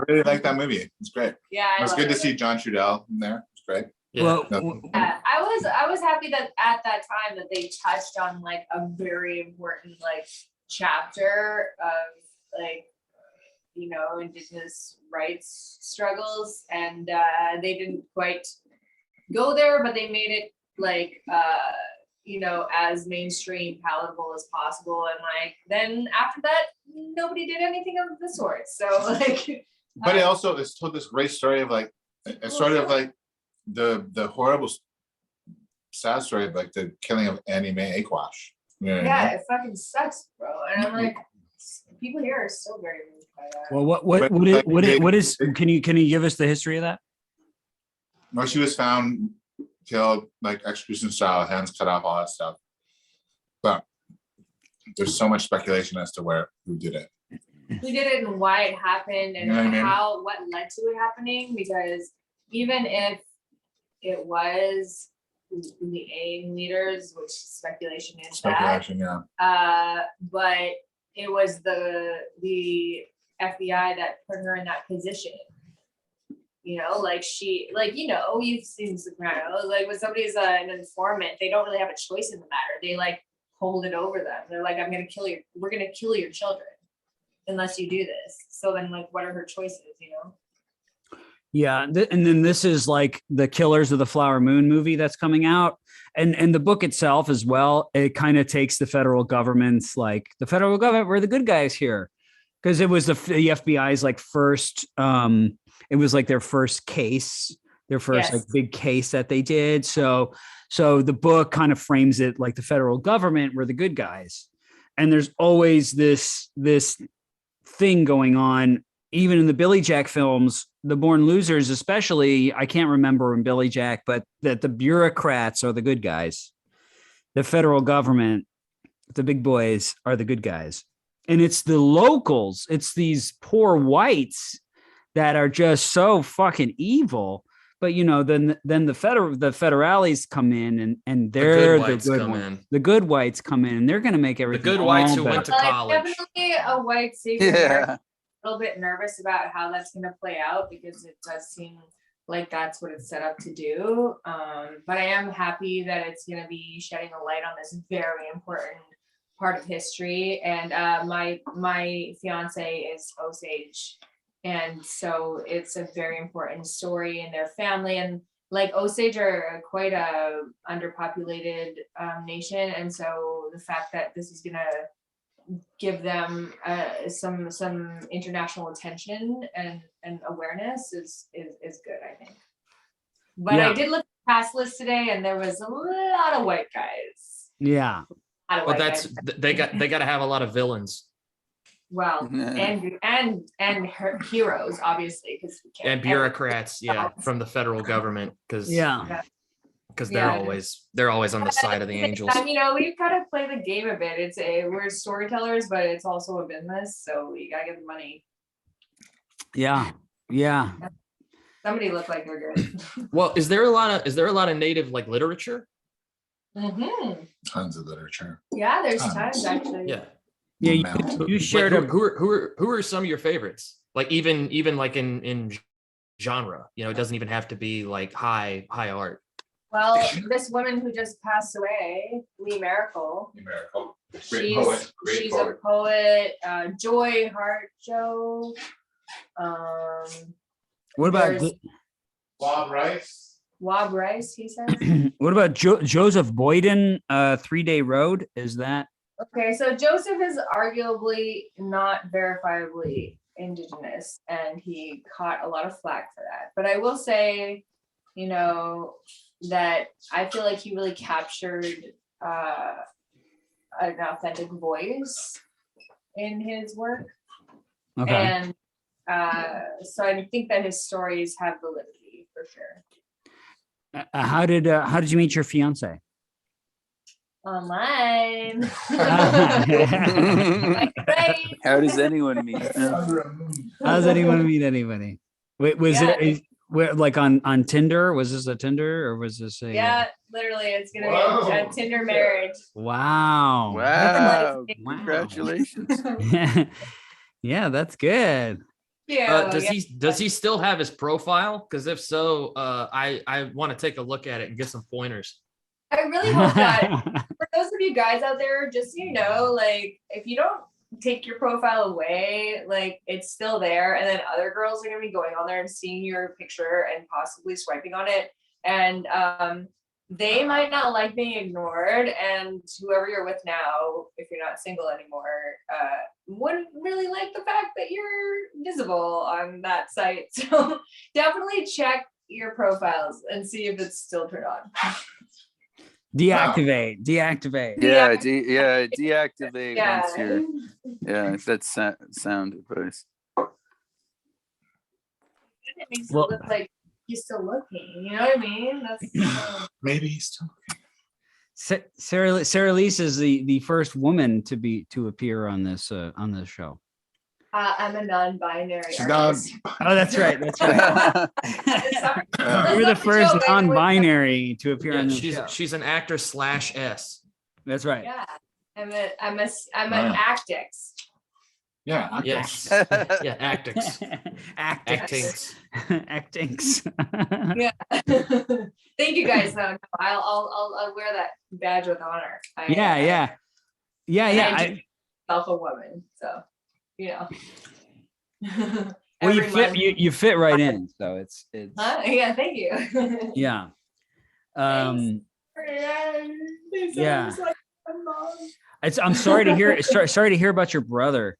really like that movie. It's great. Yeah, it was good to see John Trudell in there. It's great. Yeah. I was happy that at that time that they touched on like a very important like chapter of like Indigenous rights struggles, and they didn't quite go there, but they made it like as mainstream palatable as possible, and like then after that nobody did anything of the sort, so like but it also it's told this great story of like a sort of like the horrible sad story of like the killing of Annie Mae Aquash. It fucking sucks, bro, and I'm like people here are still very moved by that. Well, what is can you give us the history of that? Well, she was found killed like execution style, hands cut off, all that stuff. But there's so much speculation as to who did it. Who did it and why it happened and what led to it happening, because even if it was the AIM leaders, which speculation is but it was the FBI that put her in that position. You've seen Sopranos, like when somebody's an informant, they don't really have a choice in the matter. They like hold it over them. They're like, I'm going to kill you. We're going to kill your children unless you do this. So then like, what are her choices, Yeah. And then this is like the Killers of the Flower Moon movie that's coming out. And the book itself as well, it kind of takes the federal government's like the federal government, we're the good guys here. Because it was the FBI's like first, it was like their first case, like big case that they did. So the book kind of frames it like the federal government were the good guys. And there's always this thing going on, even in the Billy Jack films, the Born Losers, especially, I can't remember in Billy Jack, but that the bureaucrats are the good guys. The federal government, the big boys are the good guys. and it's the locals. It's these poor whites that are just so fucking evil. But then the federales come in and they're the good ones. The good whites come in and they're going to make everything. The good whites who went to college. Definitely a white savior. Yeah. A little bit nervous about how that's going to play out because it does seem like that's what it's set up to do. But I am happy that it's going to be shedding a light on this very important part of history. And my fiance is Osage, and so it's a very important story in their family. And like Osage are quite a underpopulated nation, and so the fact that this is going to give them some international attention and awareness is good, I think. But I did look at the cast list today, and there was a lot of white guys. Yeah. Well, they got to have a lot of villains. Well, and her heroes, obviously, because and bureaucrats, from the federal government, because they're always on the side of the angels. We've got to play the game a bit. We're storytellers, but it's also a business, so we gotta get the money. Yeah. Somebody looked like they're good. Well, is there a lot of native like literature? Mm-hmm. Tons of literature. Yeah, there's tons actually. Yeah. Yeah, you shared who are some of your favorites? Like even like in genre, it doesn't even have to be like high art. Well, this woman who just passed away, Lee Miracle. Great poet. She's a poet. Joy Harjo. What about Wob Rice, he says. What about Joseph Boyden, 3 Day Road? Is that? Okay, so Joseph is arguably not verifiably indigenous, and he caught a lot of flack for that. But I will say, that I feel like he really captured an authentic voice in his work. Okay. And so I think that his stories have validity for sure. How did you meet your fiance? Online. How does anyone meet? How does anyone meet anybody? Wait, was it like on Tinder? Was this a Tinder or was this a? Yeah, literally, it's gonna be a Tinder marriage. Wow! Congratulations! Yeah, that's good. Yeah. Does he still have his profile? Because if so, I want to take a look at it and get some pointers. I really hope that for those of you guys out there, just like if you don't take your profile away, like it's still there, and then other girls are gonna be going on there and seeing your picture and possibly swiping on it, and they might not like being ignored, and whoever you're with now, if you're not single anymore, wouldn't really like the fact that you're visible on that site. So definitely check your profiles and see if it's still turned on. Deactivate. Yeah, deactivate once you're. Yeah, that's sound advice. It makes it look like he's still looking. You know what I mean? That's maybe he's still looking. Sarah Lise is the first woman to appear on this show. I'm a non-binary artist. Oh, that's right. That's right. You're the first non-binary to appear on the show. She's an actor /S. That's right. Yeah, I'm an actix. Yeah. Yes. Yeah. Actix. Actings. Yeah. Thank you guys. Though I'll wear that badge with honor. Yeah. Myself a woman, so. Well, you fit right in, so it's yeah, thank you. Yeah. Yeah. I'm sorry to hear about your brother.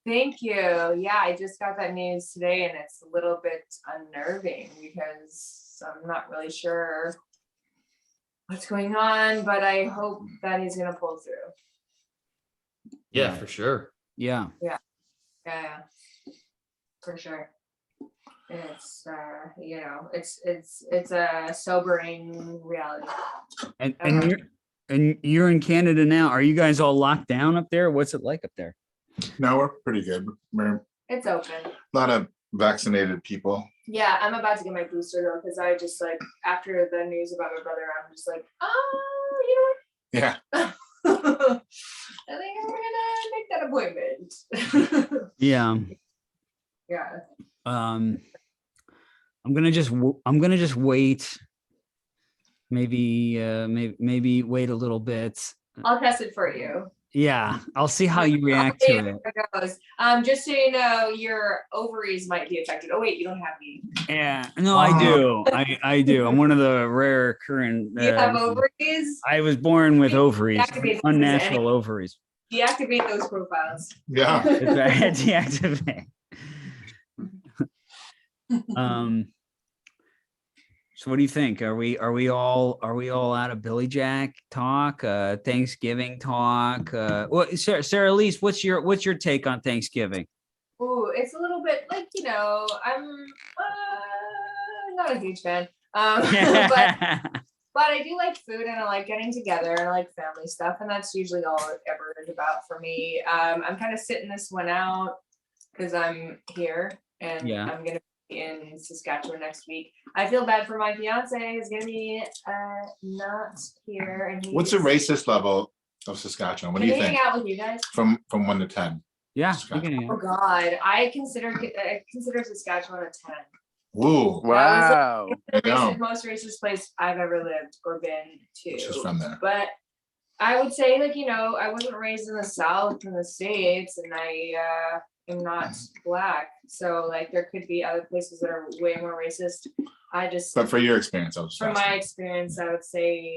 Thank you. Yeah, I just got that news today, and it's a little bit unnerving because I'm not really sure what's going on, but I hope that he's gonna pull through. Yeah, for sure. Yeah, for sure. It's it's a sobering reality. And you're in Canada now. Are you guys all locked down up there? What's it like up there? No, we're pretty good. We're a It's open. lot of vaccinated people. Yeah, I'm about to get my booster though, because I just like after the news about my brother, I'm just like, oh, Yeah. I think I'm gonna make that appointment. Yeah. Yeah. I'm gonna just wait. Maybe wait a little bit. I'll test it for you. Yeah, I'll see how you react to it. Goes. Just so you know, your ovaries might be affected. Oh wait, you don't have any. Yeah, no, I do. I do. I'm one of the rare occurring. You have ovaries. I was born with ovaries, Deactivate unnatural ovaries. Deactivate those profiles. Yeah. Deactivate. So what do you think? Are we all out of Billy Jack talk? Thanksgiving talk? Sarah Elise, what's your take on Thanksgiving? Ooh, it's a little bit like, I'm not a huge fan. But I do like food and I like getting together and I like family stuff, and that's usually all it ever is about for me. I'm kind of sitting this one out because I'm here and I'm gonna be in Saskatchewan next week. I feel bad for my fiance who's gonna be not here. And What's the racist level of Saskatchewan? What do you think? Hang out with you guys From 1 to 10. Yeah. Oh God, I consider Saskatchewan a 10. Woo. Wow. That was the most racist place I've ever lived or been to. She's from there. But I would say, I wasn't raised in the South in the States, and I am not Black. So, there could be other places that are way more racist. But for your experience, from my experience, I would say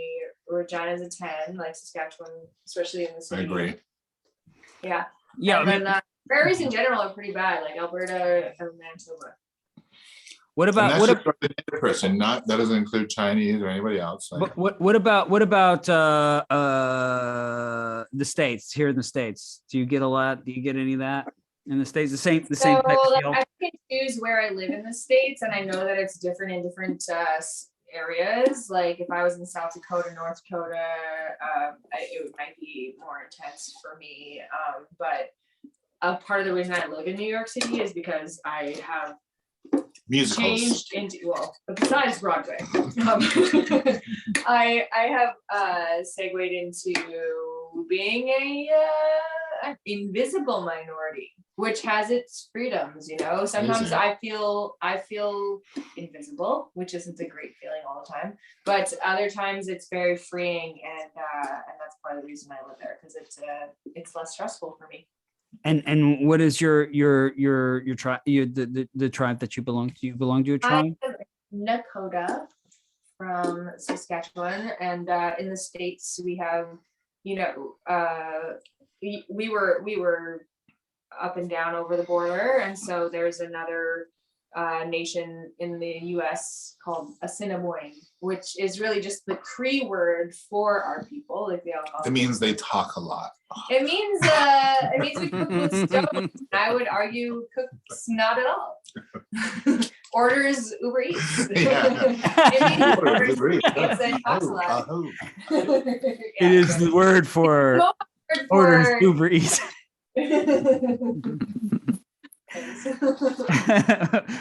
Regina's a 10, like Saskatchewan, especially in the city. I agree. Yeah. Yeah. And then prairies in general are pretty bad, like Alberta and Manitoba. What about the native person? That doesn't include Chinese or anybody else. What about the States, here in the States? Do you get a lot? Do you get any of that in the States? The same type of deal? I can choose where I live in the States, and I know that it's different in different areas. Like if I was in South Dakota, North Dakota, it might be more intense for me. But a part of the reason I live in New York City is because I have musicals changed into besides Broadway. I have segued into being an invisible minority, which has its freedoms. Sometimes I feel invisible, which isn't a great feeling all the time, but other times it's very freeing, and that's part of the reason I live there, because it's less stressful for me. And what is your tribe? The tribe that you belong to? You belong to a tribe? I'm Nakota from Saskatchewan, and in the States we have, we were up and down over the border, and so there's another nation in the U.S. called Assiniboine, which is really just the Cree word for our people. Like they all. It means they talk a lot. It means we cook with stoves. I would argue cooks not at all. Orders Uber Eats. Yeah. Orders Uber Eats and talks a lot. It is the word for orders Uber Eats.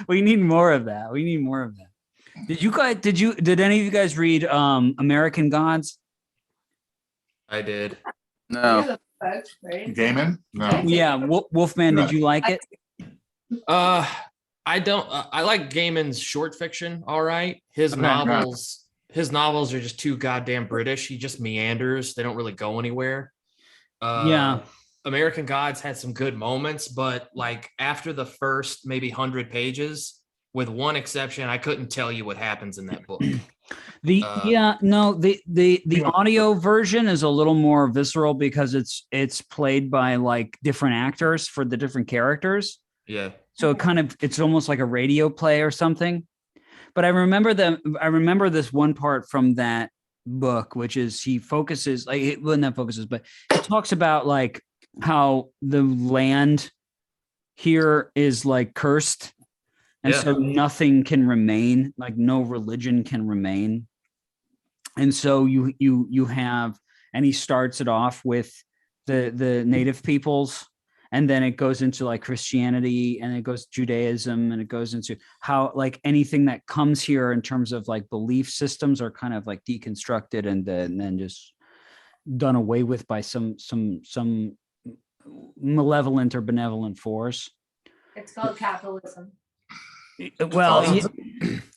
We need more of that. Did any of you guys read American Gods? I did. No. Gaiman? No. Yeah, Wolfman, did you like it? I don't. I like Gaiman's short fiction. All right, his novels are just too goddamn British. He just meanders. They don't really go anywhere. Yeah. American Gods had some good moments, but after the first maybe 100 pages, with one exception, I couldn't tell you what happens in that book. The audio version is a little more visceral because it's played by different actors for the different characters. Yeah. So it's almost like a radio play or something. But I remember this one part from that book, which is he focuses but he talks about how the land here is cursed, and so nothing can remain, no religion can remain. And so you have, and he starts it off with the native peoples, and then it goes into like Christianity, and it goes Judaism, and it goes into how like anything that comes here in terms of like belief systems are kind of like deconstructed and then just done away with by some malevolent or benevolent force. It's called capitalism. Well,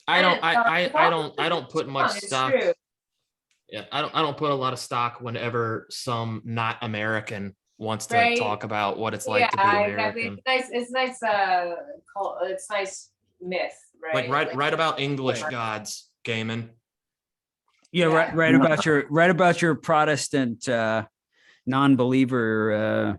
I don't put much It's stock. true. Yeah, I don't put a lot of stock whenever some not American wants to Right. talk about what it's like to be Exactly. American. It's nice. It's nice myth, right? Like write about English gods, Gaiman. yeah, Yeah. right about your Protestant non-believer.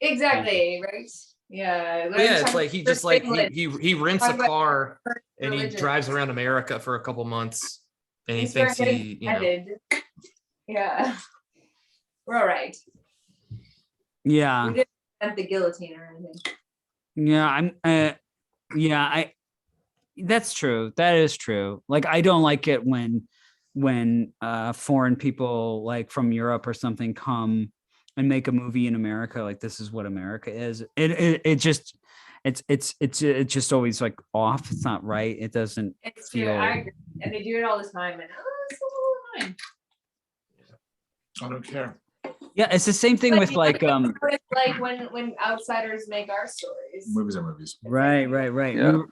Exactly. Right. Yeah. But yeah, it's like he just like England. he rents a Talk about car and he religion. drives around America for a couple months and he You thinks start getting he, beheaded. Yeah. We're all right. Yeah. We didn't have the guillotine or anything. Yeah, that's true. That is true. Like, I don't like it when foreign people like from Europe or something come and make a movie in America. Like, this is what America is. It just it's just always like off. It's not right. It doesn't It's true. feel. I agree. And they do it all the time. And it's a little annoying. I don't care. Yeah, it's the same thing with like It's like when outsiders make our stories. Movies are movies. right.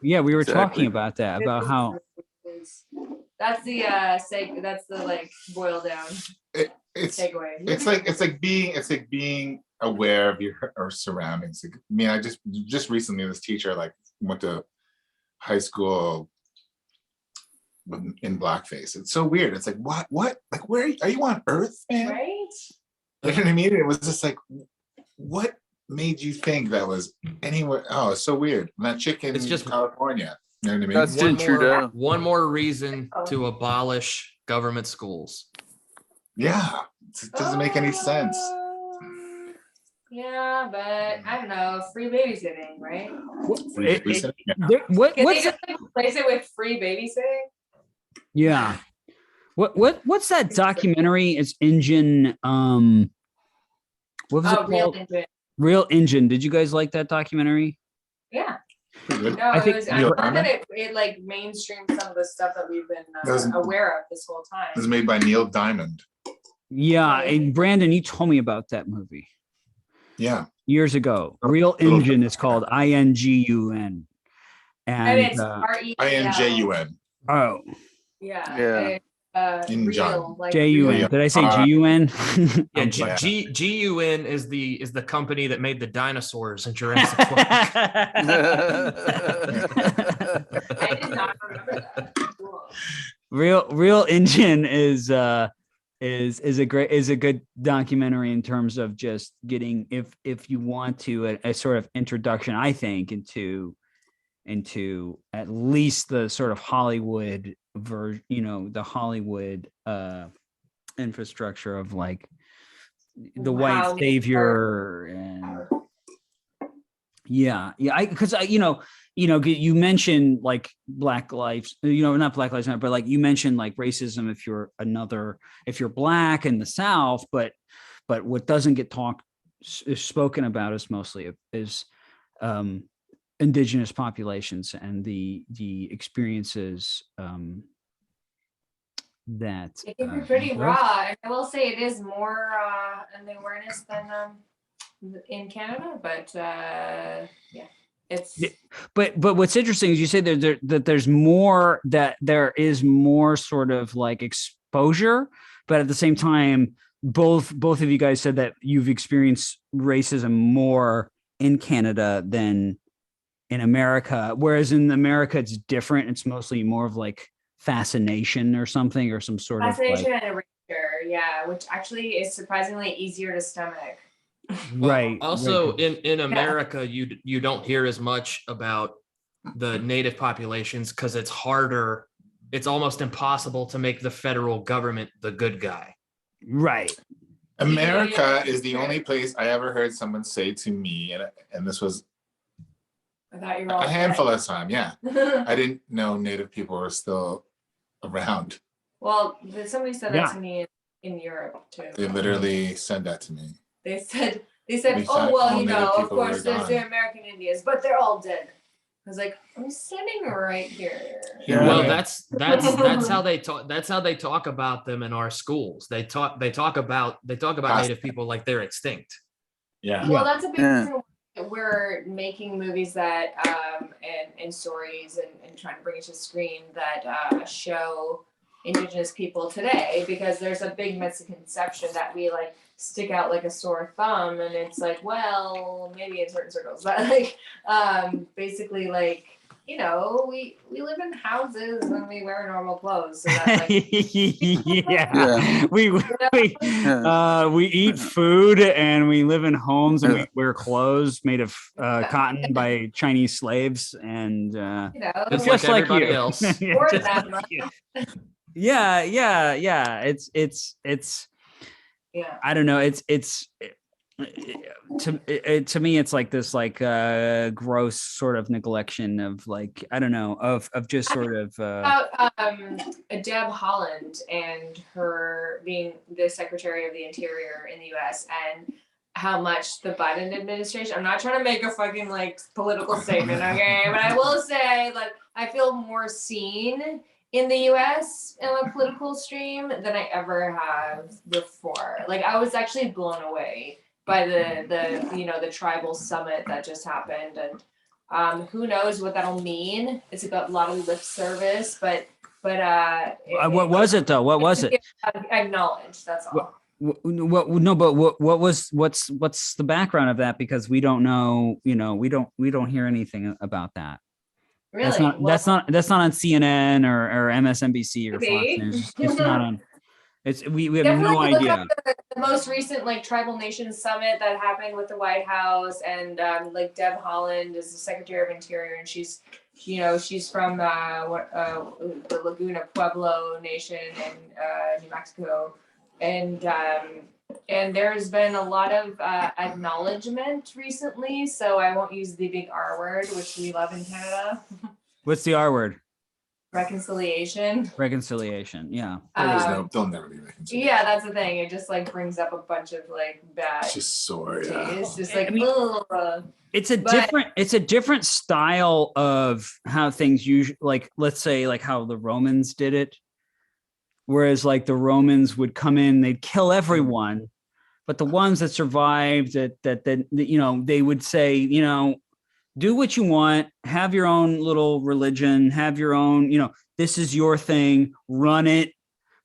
Yeah, We were exactly. talking about that, about how That's the that's the like boil down It's takeaway. it's like being aware of your surroundings. Like, I mean, I just recently, this teacher like went to high school in blackface. It's so weird. It's like, what like, where are you on Earth, man? Right? You know what I mean? It was just like, what made you think that was anywhere? Oh, it's so weird. And that chick in It's just- California. You know what I mean? That's Justin Trudeau. one more reason to abolish government schools. Yeah, it doesn't make any sense. Yeah, but I don't know. Free babysitting, right? What Can what's they just like, replace it with free babysitting? yeah. What's that documentary? It's Engine. What was it Real called? Engine. Real Engine. Did you guys like that documentary? Yeah. Good. No, I it think was. Neil I Diamond? that it like mainstreamed some of the stuff that we've been That was- aware of this whole It was time. made by Neil Diamond. Yeah, Really? and Brandon, you told me about that movie Yeah. years ago. Real Engine is called INGUN, And it's and REAL. INJUN. oh Yeah. Yeah. In Real, John. like JUN. real. Did I say Uh, GUN? Yeah, I'm GUN is the company that made the dinosaurs in Jurassic Park. I did not remember that. Cool. Real Engine is a good documentary in terms of just getting, if you want to, a sort of introduction, I think, into at least the sort of Hollywood the Hollywood infrastructure of like the white Wow. savior. And because you mentioned like Black lives, not Black Lives Matter, but like you mentioned like racism if you're Black in the South, but what doesn't get spoken about is mostly indigenous populations and the experiences that It can be pretty raw. And I will say it is more in the awareness than in Canada, but it's But what's interesting is you say that there is more sort of like exposure, but at the same time, both of you guys said that you've experienced racism more in Canada than in America, whereas in America it's different. It's mostly more of like fascination or something, or some sort fascination of like, and erasure, yeah, which actually is surprisingly easier to stomach. right. Also, right. in America, you don't hear as much about the native populations because it's harder. It's almost impossible to make the federal government the good guy. Right. America is the only place I ever heard someone say to me, and this was I thought you were all a handful of time. Yeah, I didn't know Native people were still around. Well, somebody said Yeah. that to me in Europe too. They literally said that to me. They said They said, We oh, thought well, all you Native know, of people were course, there's the gone. American Indians, but they're all dead. I was like, I'm standing right here. Yeah. Well, that's how they talk. That's how they talk about them in our schools. They talk about Native people like they're extinct. Yeah. Well, that's a big Yeah. reason why we're making movies that and stories and trying to bring it to screen that show Indigenous people today, because there's a big misconception that we like stick out like a sore thumb, and it's like, well, maybe in certain circles, but like basically like, you know, we live in houses and we wear normal clothes, so that like Yeah. We eat food and we live in homes and we wear clothes made of cotton by Chinese slaves, and you know, Just like everybody you. else. Yeah, More just than like that. you. Yeah. It's yeah. I don't know. To me, it's like this like gross sort of neglection of like, I don't know, of just sort of About Deb Holland and her being the Secretary of the Interior in the U.S. and how much the Biden administration. I'm not trying to make a fucking like political statement, okay? But I will say, like, I feel more seen in the U.S. in a political stream than I ever have before. Like, I was actually blown away by the you know, the tribal summit that just happened, and who knows what that'll mean. It's a lot of lip service, but what was it though? What was it? Acknowledged. That's all. No, but what's the background of that? Because we don't know, you know, we don't hear anything about that. Really? That's not on CNN or MSNBC or Fox Maybe. News. It's not on. We have Definitely no look idea. up the most recent like tribal nations summit that happened with the White House, and like Deb Holland is the Secretary of Interior, and she's, you know, she's from the Laguna Pueblo Nation in New Mexico, and there's been a lot of acknowledgement recently. So I won't use the big R word, which we love in Canada. What's the R word? Reconciliation. Reconciliation. Yeah. They'll never be reconciled. Yeah, that's the thing. It just like brings up a bunch of like bad It's just sore. Yeah. It's just like, I mean, ugh. It's a different style of how things usually, like, let's say like how the Romans did it. Whereas like the Romans would come in, they'd kill everyone, but the ones that survived that you know, they would say, you know, do what you want, have your own little religion, have your own, you know, this is your thing, run it.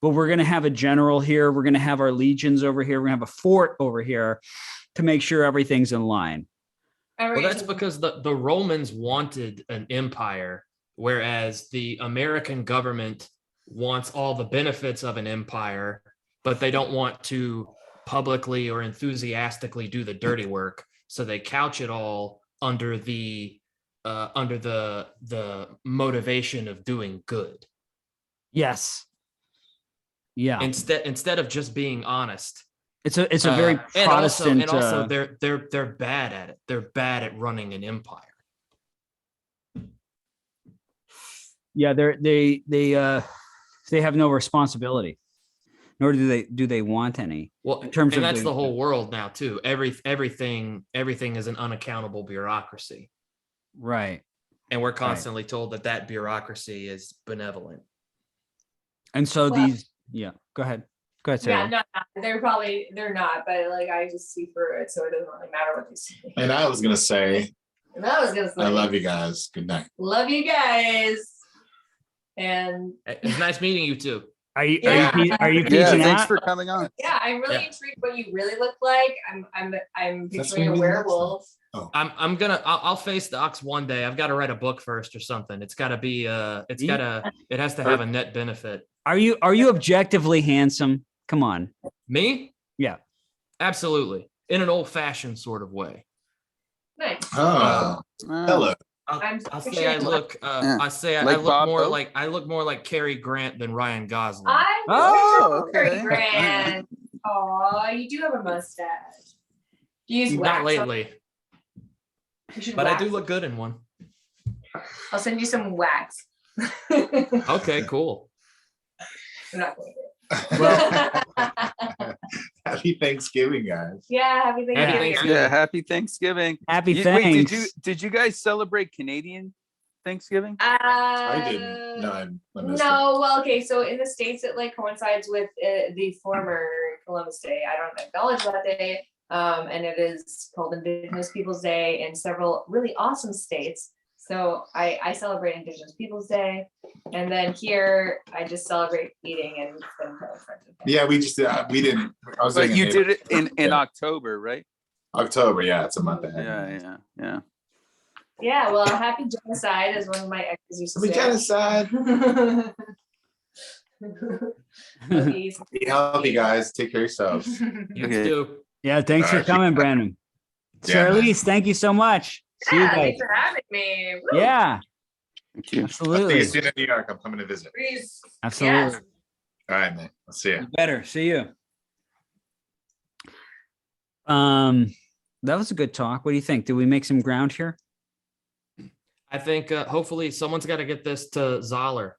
But we're going to have a general here. We're going to have our legions over here. We're going to have a fort over here to make sure everything's in line. Well, that's because the Romans wanted an empire, whereas the American government wants all the benefits of an empire, but they don't want to publicly or enthusiastically do the dirty work. So they couch it all under the motivation of doing good. Yes. Yeah. Instead of just being honest. It's a very Protestant. And also they're bad at it. They're bad at running an empire. Yeah, they have no responsibility, nor do they want any. Well, in terms and of that's the whole world now too. Everything is an unaccountable bureaucracy. Right. And we're constantly told that bureaucracy is benevolent. And so go ahead. Go ahead, Sarah. Yeah, no, they're not, but like I just see through it, so it doesn't really matter what they say. And I was gonna say, I love you guys. Good night. Love you guys. And It's nice meeting you too. Are you Yeah, peeking thanks out? for coming on. yeah, I'm really intrigued what you really look like. I'm That's picturing a what we werewolf. I'll face the ox one day. I've got to write a book first or something. It has to have a net benefit. Are you objectively handsome? Come on. Me? Yeah. Absolutely. In an old-fashioned sort of way. Nice. Hello. I'll say I look I Like look Bob more Hope? like Cary Grant than Ryan Gosling. Oh, okay. Grand. Aw, you do have a mustache. Do you use wax? Not lately, You should but I do wax. look good in one. I'll send you some wax. Okay, cool. I'm not going Happy Thanksgiving, guys. Yeah, happy Thanksgiving. Happy Thanksgiving. Yeah, happy Thanksgiving. Happy Wait, thanks. did you guys celebrate Canadian Thanksgiving? I didn't. No, I missed it. No, well, okay, so in the States, it like coincides with the former Columbus Day. I don't acknowledge that day. And it is called Indigenous Peoples Day in several really awesome states. So I celebrate Indigenous Peoples Day. And then here, I just celebrate eating and spending time with friends. Yeah, we just we didn't. I was But thinking you maybe did it in October, right? October. Yeah, it's a month ahead. Yeah. Yeah, well, happy genocide, as one of my exes used to We say. genocide. Cookies. Be healthy, guys. Take care of yourselves. You Okay. too. Yeah, thanks for Alright. coming, Brandon. Yeah, man. Charlize, thank you so much. See you Yeah, guys. thanks for having me. Woo. Yeah, Thank you. I'll see absolutely. you soon in New York. I'm coming to visit. Please. Absolutely. Yes. All right, man. I'll see you. You better. See you. That was a good talk. What do you think? Did we make some ground here? I think hopefully someone's got to get this to Zoller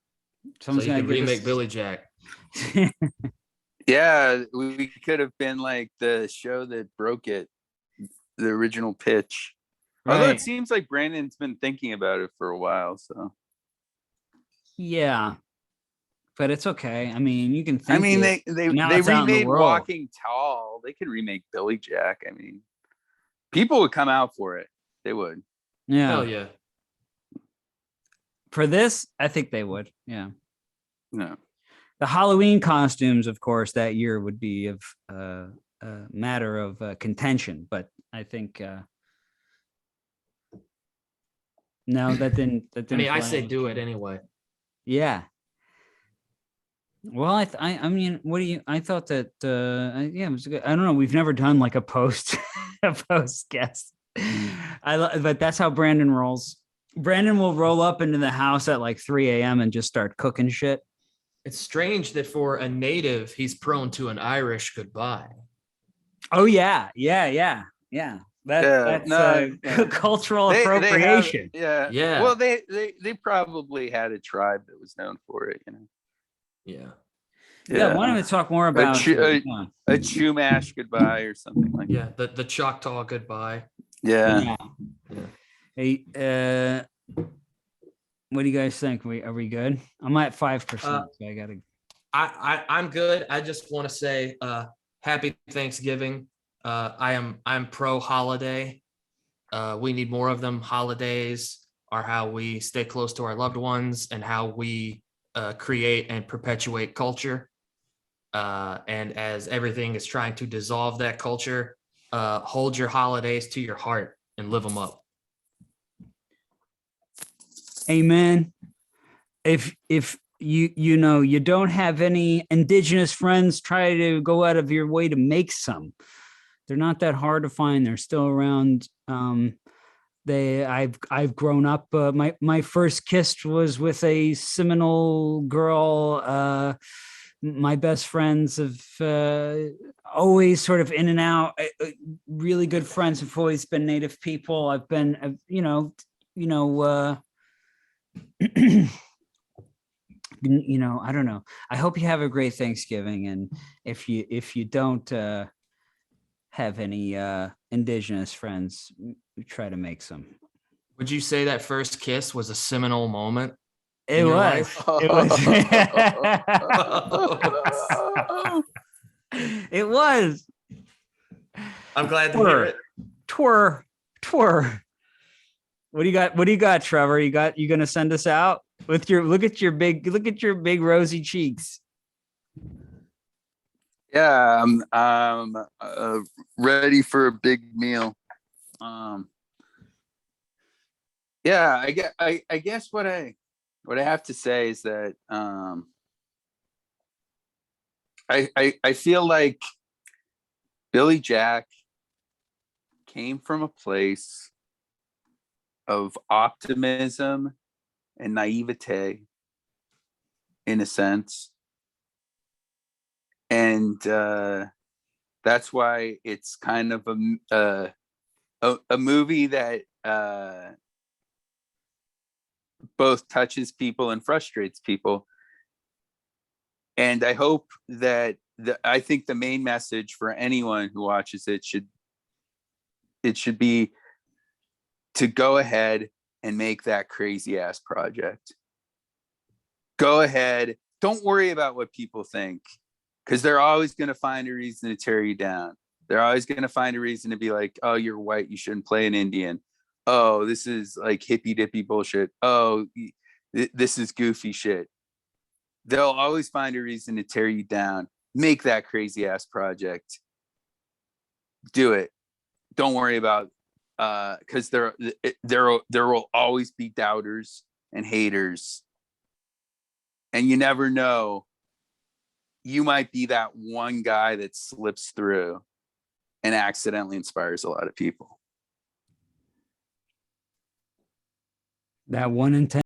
Someone's so you gonna can give remake us- Billy Jack. Yeah, we could have been like the show that broke it, the original pitch. Although Right. it seems like Brandon's been thinking about it for a while. So Yeah, but it's okay. I mean, you can think. I mean, it. they Now it's out in the remade world. Walking Tall. They could remake Billy Jack. I mean, people would come out for it. They would. Yeah. Hell yeah. For this, I think they would. Yeah. No. The Halloween costumes, of course, that year would be of matter of contention, but I think no, that didn't. That I didn't. mean, I fly. say do it anyway. Yeah. Well, I mean, what do you? I thought that yeah, it was good. I don't know. We've never done like a post guest. But that's how Brandon rolls. Brandon will roll up into the house at like 3 a.m. and just start cooking shit. It's strange that for a native, he's prone to an Irish goodbye. Oh yeah. That's no. cultural They have- appropriation. yeah. Yeah. Well, they probably had a tribe that was known for it. You know. Yeah. Yeah. Why don't we talk more about a Chumash goodbye or something like Yeah. The Choctaw goodbye. that. Yeah. Yeah. Hey, what do you guys think? Are we good? I'm at 5%. So I gotta. I'm good. I just want to say happy Thanksgiving. I'm pro holiday. We need more of them. Holidays are how we stay close to our loved ones and how we create and perpetuate culture. And as everything is trying to dissolve that culture, hold your holidays to your heart and live them up. Amen. If you know you don't have any indigenous friends, try to go out of your way to make some. They're not that hard to find. They're still around. I've grown up. My first kiss was with a Seminole girl. My best friends have always sort of in and out. Really good friends have always been Native people. I've been, I don't know. I hope you have a great Thanksgiving, and if you don't have any indigenous friends, try to make some. Would you say that first kiss was a seminal moment? It in your was. life? It was. It was. I'm glad to hear it. Twir. What do you got, Trevor? You gonna send us out with your look at your big rosy cheeks. Yeah, I'm ready for a big meal. Yeah, I guess what I have to say is that I feel like Billy Jack came from a place of optimism and naivete, in a sense. And that's why it's kind of a movie that both touches people and frustrates people. And I hope that I think the main message for anyone who watches it should be to go ahead and make that crazy ass project. Go ahead. Don't worry about what people think, because they're always going to find a reason to tear you down. They're always going to find a reason to be like, oh, you're white, you shouldn't play an Indian. Oh, this is like hippy dippy bullshit. Oh, this is goofy shit. They'll always find a reason to tear you down. Make that crazy ass project. Do it. Don't worry about, because there will always be doubters and haters, and you never know. You might be that one guy that slips through and accidentally inspires a lot of people. That 1 in 10.